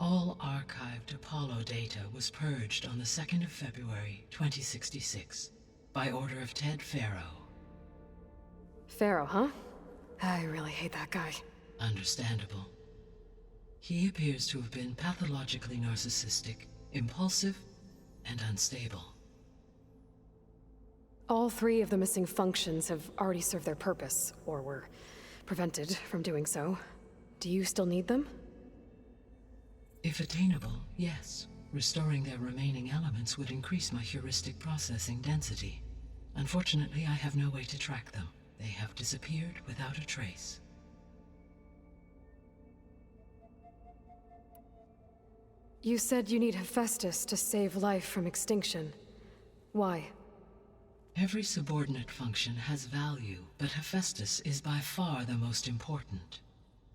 all archived Apollo data was purged on the 2nd of February, 2066, by order of Ted Faro. Pharaoh, huh? I really hate that guy. Understandable. He appears to have been pathologically narcissistic, impulsive, and unstable. All 3 of the missing functions have already served their purpose, or were prevented from doing so. Do you still need them? If attainable, yes. Restoring their remaining elements would increase my heuristic processing density. Unfortunately, I have no way to track them. They have disappeared without a trace. You said you need Hephaestus to save life from extinction. Why? Every subordinate function has value, but Hephaestus is by far the most important.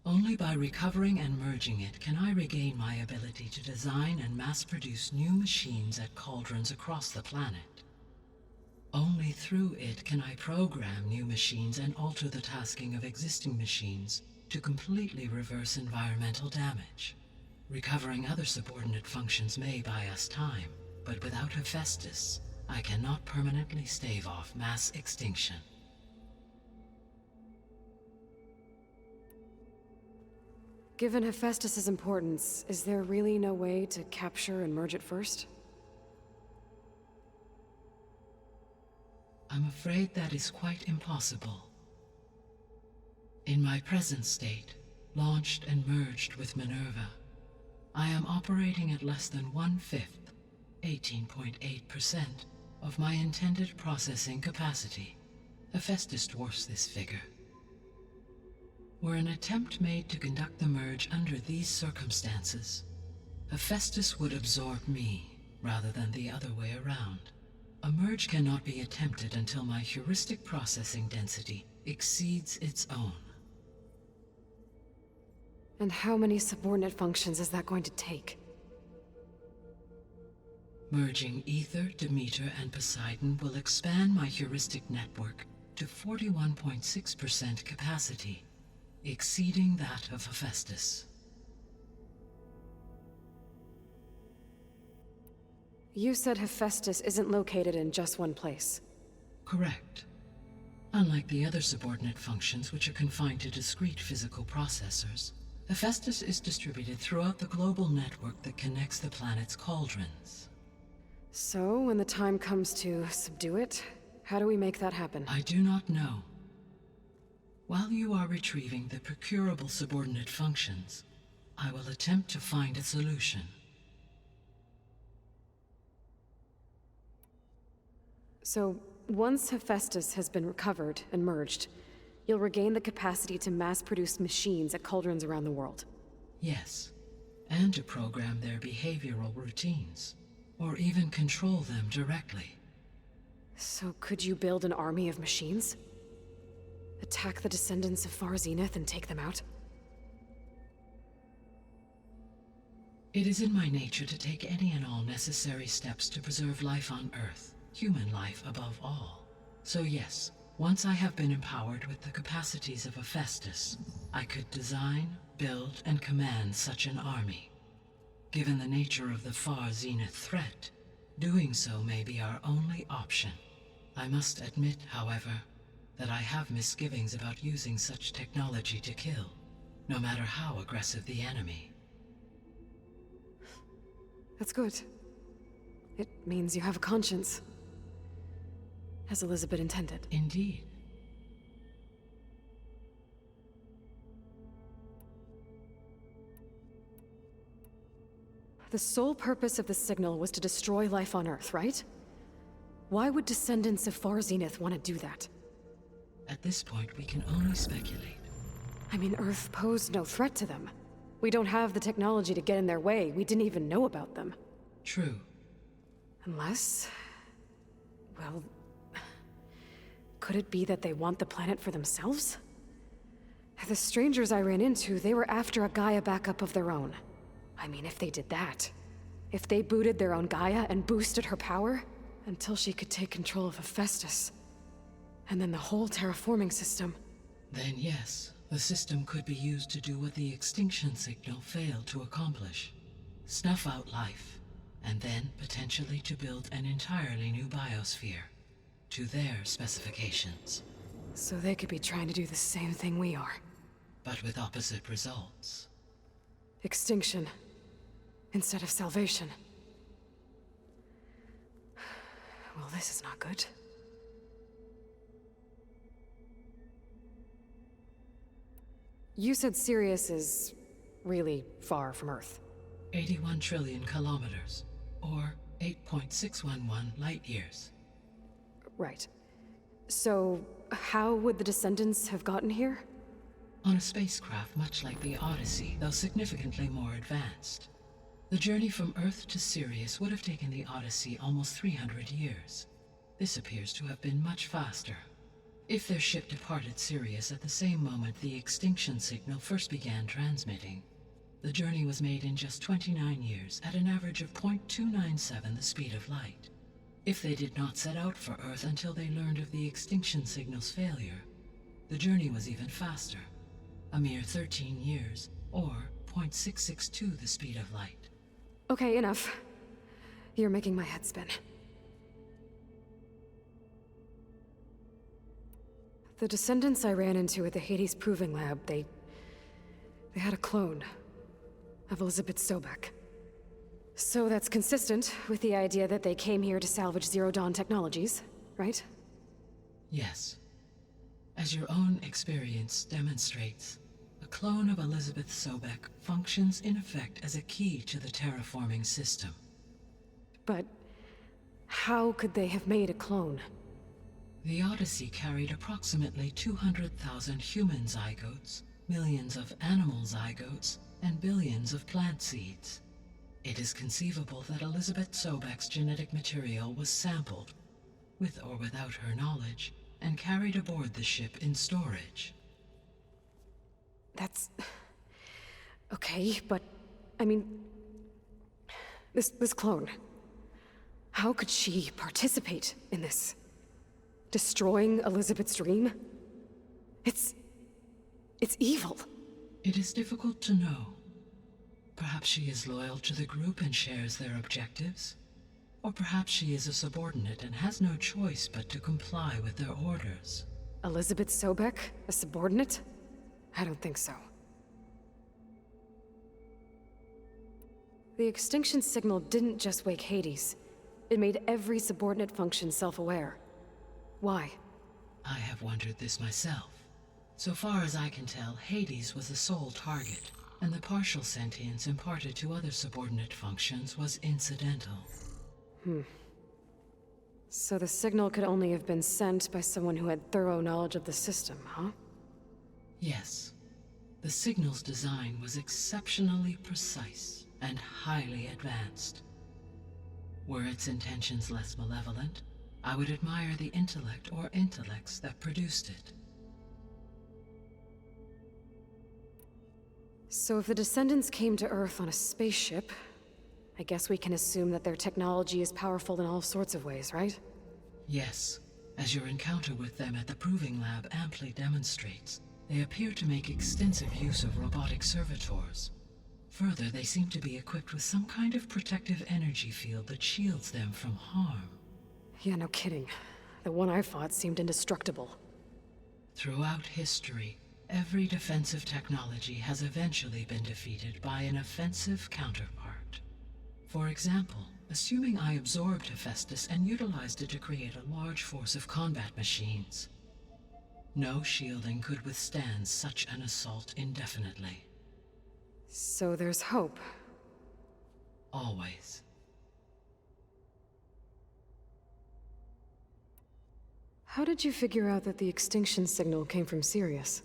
Only by recovering and merging it can I regain my ability to design and mass-produce new machines at cauldrons across the planet. Only through it can I program new machines and alter the tasking of existing machines to completely reverse environmental damage. Recovering other subordinate functions may buy us time, but without Hephaestus, I cannot permanently stave off mass extinction. Given Hephaestus's importance, is there really no way to capture and merge it first? I'm afraid that is quite impossible. In my present state, launched and merged with Minerva, I am operating at less than 1/5, 18.8%, of my intended processing capacity. Hephaestus dwarfs this figure. Were an attempt made to conduct the merge under these circumstances, Hephaestus would absorb me, rather than the other way around. A merge cannot be attempted until my heuristic processing density exceeds its own. And how many subordinate functions is that going to take? Merging Ether, Demeter, and Poseidon will expand my heuristic network to 41.6% capacity, exceeding that of Hephaestus. You said Hephaestus isn't located in just one place. Correct. Unlike the other subordinate functions, which are confined to discrete physical processors, Hephaestus is distributed throughout the global network that connects the planet's cauldrons. So, when the time comes to subdue it, how do we make that happen? I do not know. While you are retrieving the procurable subordinate functions, I will attempt to find a solution. So, once Hephaestus has been recovered and merged, you'll regain the capacity to mass-produce machines at cauldrons around the world. Yes, and to program their behavioral routines, or even control them directly. So could you build an army of machines? Attack the descendants of Far Zenith and take them out? It is in my nature to take any and all necessary steps to preserve life on Earth, human life above all. So yes, once I have been empowered with the capacities of Hephaestus, I could design, build, and command such an army. Given the nature of the Far Zenith threat, doing so may be our only option. I must admit, however, that I have misgivings about using such technology to kill, no matter how aggressive the enemy. That's good. It means you have a conscience. As Elizabeth intended. Indeed. The sole purpose of the signal was to destroy life on Earth, right? Why would descendants of Far Zenith want to do that? At this point, we can only speculate. I mean, Earth posed no threat to them. We don't have the technology to get in their way. We didn't even know about them. True. Unless... well... could it be that they want the planet for themselves? The strangers I ran into, they were after a Gaia backup of their own. I mean, if they did that... if they booted their own Gaia and boosted her power, until she could take control of Hephaestus. And then the whole terraforming system. Then yes, the system could be used to do what the extinction signal failed to accomplish. Snuff out life, and then potentially to build an entirely new biosphere, to their specifications. So they could be trying to do the same thing we are. But with opposite results. Extinction, instead of salvation. Well, this is not good. You said Sirius is really far from Earth. 81 trillion kilometers, or 8.611 light years. Right. So, how would the descendants have gotten here? On a spacecraft much like the Odyssey, though significantly more advanced. The journey from Earth to Sirius would have taken the Odyssey almost 300 years. This appears to have been much faster. If their ship departed Sirius at the same moment the extinction signal first began transmitting, the journey was made in just 29 years at an average of 0.297 the speed of light. If they did not set out for Earth until they learned of the extinction signal's failure, the journey was even faster, a mere 13 years, or 0.662 the speed of light. Okay, enough. You're making my head spin. The descendants I ran into at the Hades Proving Lab, they had a clone of Elizabeth Sobek. So that's consistent with the idea that they came here to salvage Zero Dawn technologies, right? Yes. As your own experience demonstrates, a clone of Elizabeth Sobek functions in effect as a key to the terraforming system. But how could they have made a clone? The Odyssey carried approximately 200,000 human zygotes, millions of animal zygotes, and billions of plant seeds. It is conceivable that Elizabeth Sobek's genetic material was sampled, with or without her knowledge, and carried aboard the ship in storage. That's... okay, but... I mean... This clone... how could she participate in this? Destroying Elizabeth's dream? It's evil. It is difficult to know. Perhaps she is loyal to the group and shares their objectives. Or perhaps she is a subordinate and has no choice but to comply with their orders. Elizabeth Sobek, a subordinate? I don't think so. The extinction signal didn't just wake Hades. It made every subordinate function self-aware. Why? I have wondered this myself. So far as I can tell, Hades was the sole target, and the partial sentience imparted to other subordinate functions was incidental. So the signal could only have been sent by someone who had thorough knowledge of the system, huh? Yes. The signal's design was exceptionally precise and highly advanced. Were its intentions less malevolent, I would admire the intellect or intellects that produced it. So if the descendants came to Earth on a spaceship, I guess we can assume that their technology is powerful in all sorts of ways, right? Yes. As your encounter with them at the Proving Lab amply demonstrates, they appear to make extensive use of robotic servitors. Further, they seem to be equipped with some kind of protective energy field that shields them from harm. Yeah, no kidding. The one I fought seemed indestructible. Throughout history, every defensive technology has eventually been defeated by an offensive counterpart. For example, assuming I absorbed Hephaestus and utilized it to create a large force of combat machines. No shielding could withstand such an assault indefinitely. So there's hope. Always. How did you figure out that the extinction signal came from Sirius?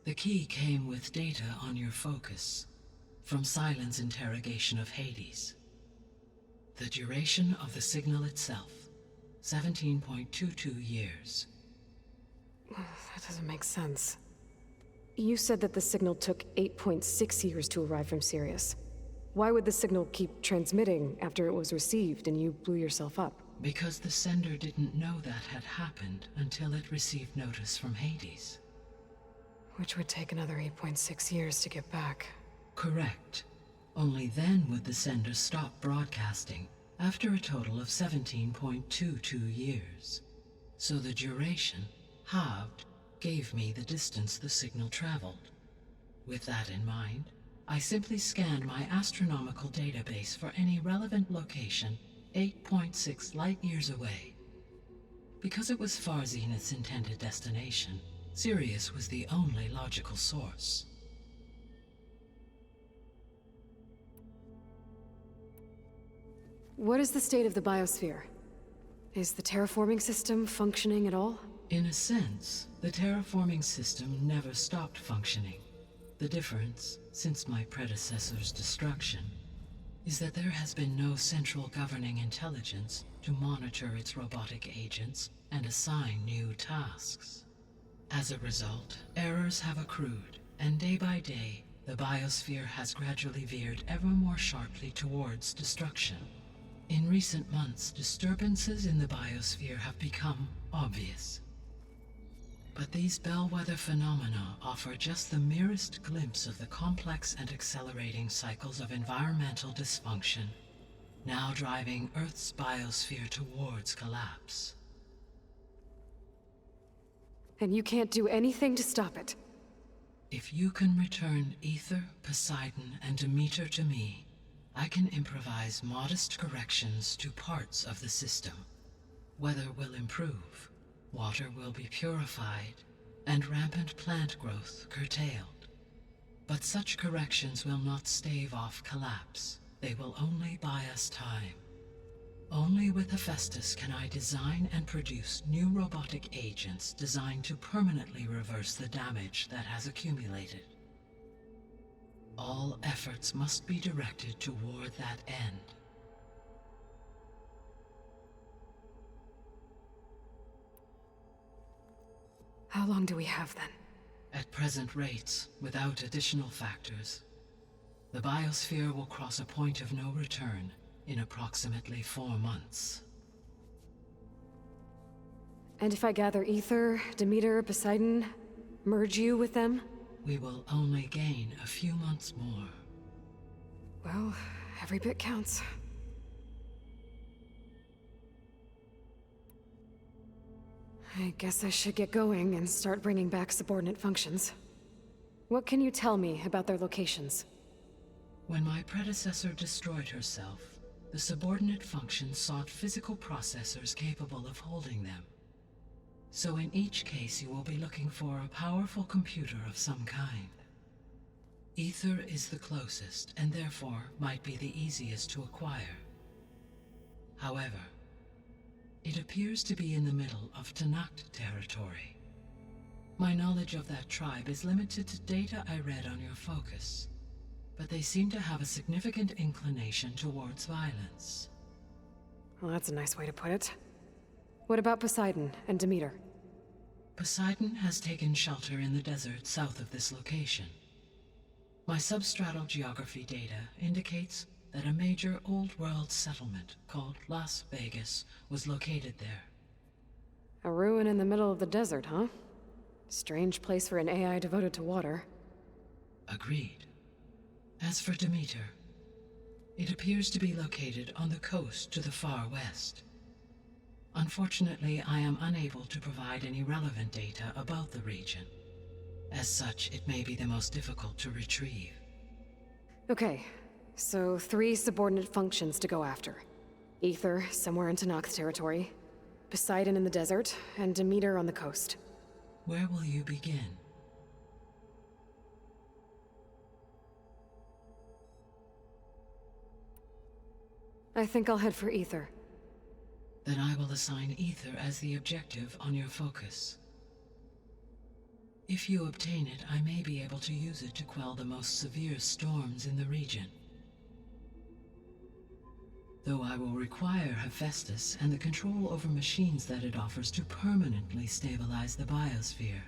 The key came with data on your focus, from Silent's interrogation of Hades. The duration of the signal itself, 17.22 years. That doesn't make sense. You said that the signal took 8.6 years to arrive from Sirius. Why would the signal keep transmitting after it was received and you blew yourself up? Because the sender didn't know that had happened until it received notice from Hades. Which would take another 8.6 years to get back. Correct. Only then would the sender stop broadcasting, after a total of 17.22 years. So the duration, halved, gave me the distance the signal traveled. With that in mind, I simply scanned my astronomical database for any relevant location 8.6 light-years away. Because it was far Zenith's intended destination, Sirius was the only logical source. What is the state of the biosphere? Is the terraforming system functioning at all? In a sense, the terraforming system never stopped functioning. The difference, since my predecessor's destruction, is that there has been no central governing intelligence to monitor its robotic agents and assign new tasks. As a result, errors have accrued, and day by day, the biosphere has gradually veered ever more sharply towards destruction. In recent months, disturbances in the biosphere have become obvious. But these bellwether phenomena offer just the merest glimpse of the complex and accelerating cycles of environmental dysfunction, now driving Earth's biosphere towards collapse. And you can't do anything to stop it? If you can return Ether, Poseidon, and Demeter to me, I can improvise modest corrections to parts of the system. Weather will improve, water will be purified, and rampant plant growth curtailed. But such corrections will not stave off collapse. They will only buy us time. Only with Hephaestus can I design and produce new robotic agents designed to permanently reverse the damage that has accumulated. All efforts must be directed toward that end. How long do we have then? At present rates, without additional factors, the biosphere will cross a point of no return in approximately 4 months. And if I gather Ether, Demeter, Poseidon, merge you with them? We will only gain a few months more. Well, every bit counts. I guess I should get going and start bringing back subordinate functions. What can you tell me about their locations? When my predecessor destroyed herself, the subordinate functions sought physical processors capable of holding them. So in each case, you will be looking for a powerful computer of some kind. Ether is the closest, and therefore might be the easiest to acquire. However, it appears to be in the middle of Tanact territory. My knowledge of that tribe is limited to data I read on your focus, but they seem to have a significant inclination towards violence. Well, that's a nice way to put it. What about Poseidon and Demeter? Poseidon has taken shelter in the desert south of this location. My substratal geography data indicates that a major old-world settlement called Las Vegas was located there. A ruin in the middle of the desert, huh? Strange place for an AI devoted to water. Agreed. As for Demeter, it appears to be located on the coast to the far west. Unfortunately, I am unable to provide any relevant data about the region. As such, it may be the most difficult to retrieve. Okay, so 3 subordinate functions to go after. Ether, somewhere in Tanact territory, Poseidon in the desert, and Demeter on the coast. Where will you begin? I think I'll head for Ether. then I will assign Ether as the objective on your focus. If you obtain it, I may be able to use it to quell the most severe storms in the region. Though I will require Hephaestus and the control over machines that it offers to permanently stabilize the biosphere.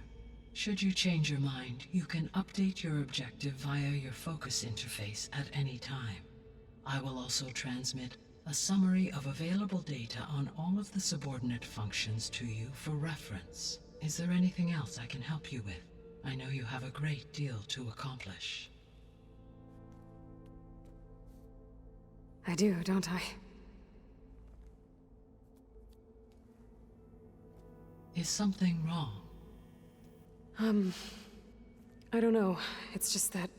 Should you change your mind, you can update your objective via your focus interface at any time. I will also transmit a summary of available data on all of the subordinate functions to you for reference. Is there anything else I can help you with? I know you have a great deal to accomplish. I do, don't I? Is something wrong? I don't know. It's just that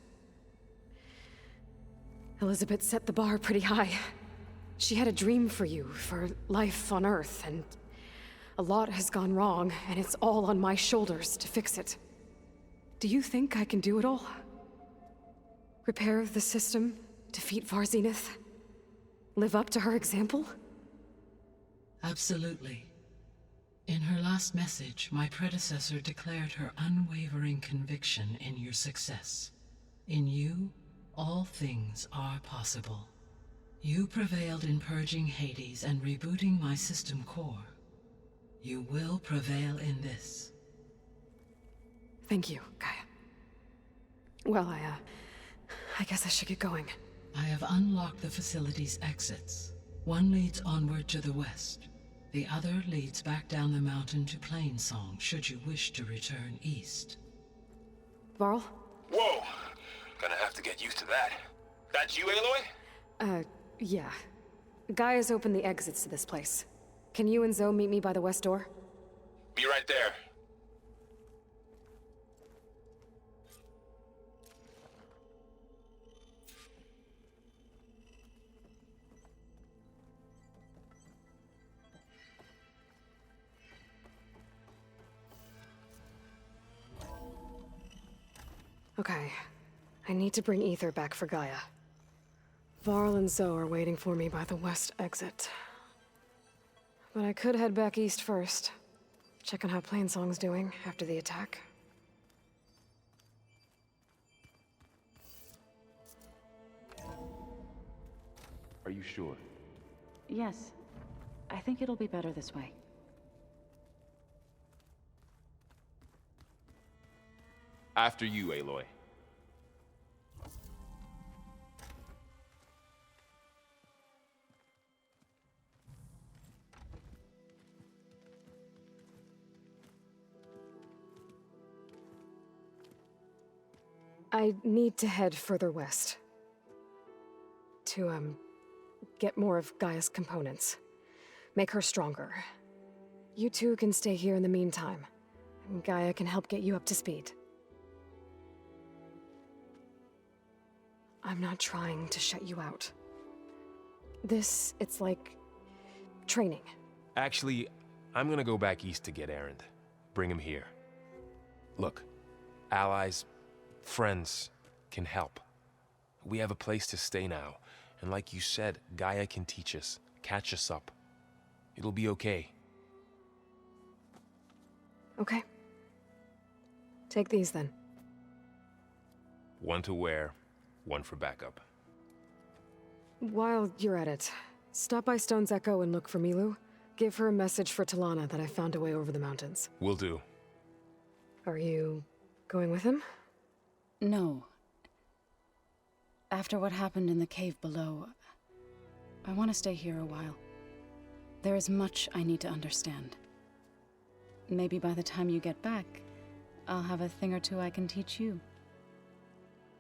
Elizabeth set the bar pretty high. She had a dream for you, for life on Earth, and a lot has gone wrong, and it's all on my shoulders to fix it. Do you think I can do it all? Repair the system, defeat Varzenith, live up to her example? Absolutely. In her last message, my predecessor declared her unwavering conviction in your success. In you, all things are possible. You prevailed in purging Hades and rebooting my system core. You will prevail in this. Thank you, Gaia. Well, I guess I should get going. I have unlocked the facility's exits. One leads onward to the west. The other leads back down the mountain to Plainsong, should you wish to return east. Varl? Whoa! Gonna have to get used to that. That's you, Aloy? Yeah. Gaia's opened the exits to this place. Can you and Zoe meet me by the west door? Be right there. Okay. I need to bring Ether back for Gaia. Varl and Zoe are waiting for me by the west exit. But I could head back east first. Check on how Plainsong's doing after the attack. Are you sure? Yes. I think it'll be better this way. After you, Aloy. I need to head further west. To, get more of Gaia's components. Make her stronger. You two can stay here in the meantime. And Gaia can help get you up to speed. I'm not trying to shut you out. It's like training. Actually, I'm gonna go back east to get Erend. Bring him here. Look, allies, friends can help. We have a place to stay now, and like you said, Gaia can teach us, catch us up. It'll be okay. Okay. Take these then. One to wear, one for backup. While you're at it, stop by Stone's Echo and look for Milu. Give her a message for Talana that I found a way over the mountains. Will do. Are you going with him? No. After what happened in the cave below, I want to stay here a while. There is much I need to understand. Maybe by the time you get back, I'll have a thing or two I can teach you.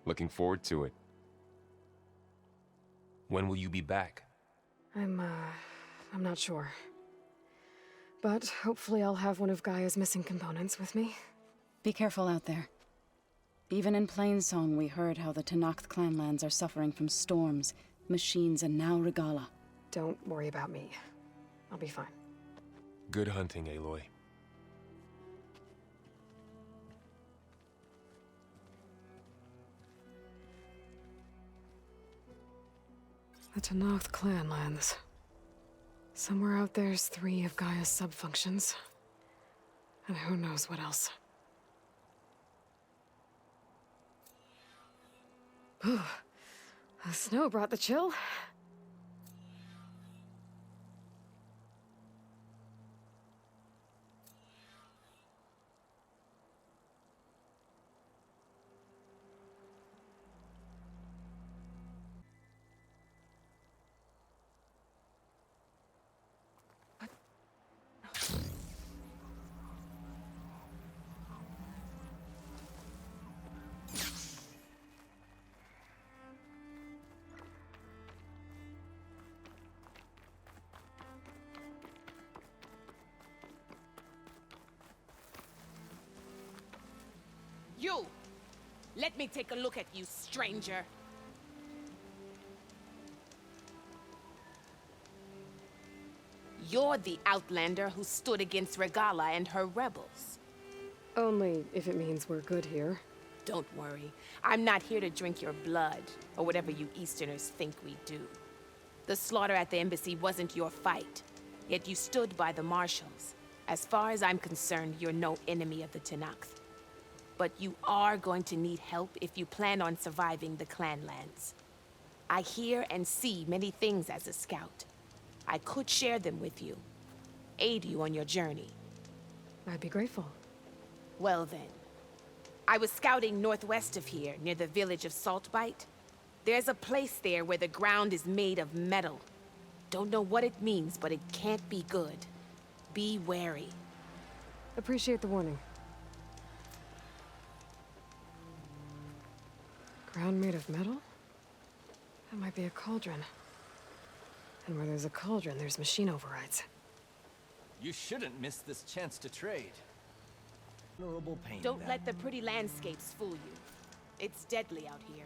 Looking forward to it. When will you be back? I'm not sure. But hopefully I'll have one of Gaia's missing components with me. Be careful out there. Even in Plainsong, we heard how the Tenakth clanlands are suffering from storms, machines, and now Regala. Don't worry about me. I'll be fine. Good hunting, Aloy. The Tenakth clanlands. Somewhere out there's 3 of Gaia's subfunctions. And who knows what else. Whew. The snow brought the chill. You! Let me take a look at you, stranger. You're the outlander who stood against Regalla and her rebels. Only if it means we're good here. Don't worry. I'm not here to drink your blood, or whatever you Easterners think we do. The slaughter at the embassy wasn't your fight, yet you stood by the marshals. As far as I'm concerned, you're no enemy of the Tenakth. But you are going to need help if you plan on surviving the clanlands. I hear and see many things as a scout. I could share them with you, aid you on your journey. I'd be grateful. Well then, I was scouting northwest of here, near the village of Saltbite. There's a place there where the ground is made of metal. Don't know what it means, but it can't be good. Be wary. Appreciate the warning. Ground made of metal? That might be a cauldron. And where there's a cauldron, there's machine overrides. You shouldn't miss this chance to trade. Honorable pain. Don't let the pretty landscapes fool you. It's deadly out here.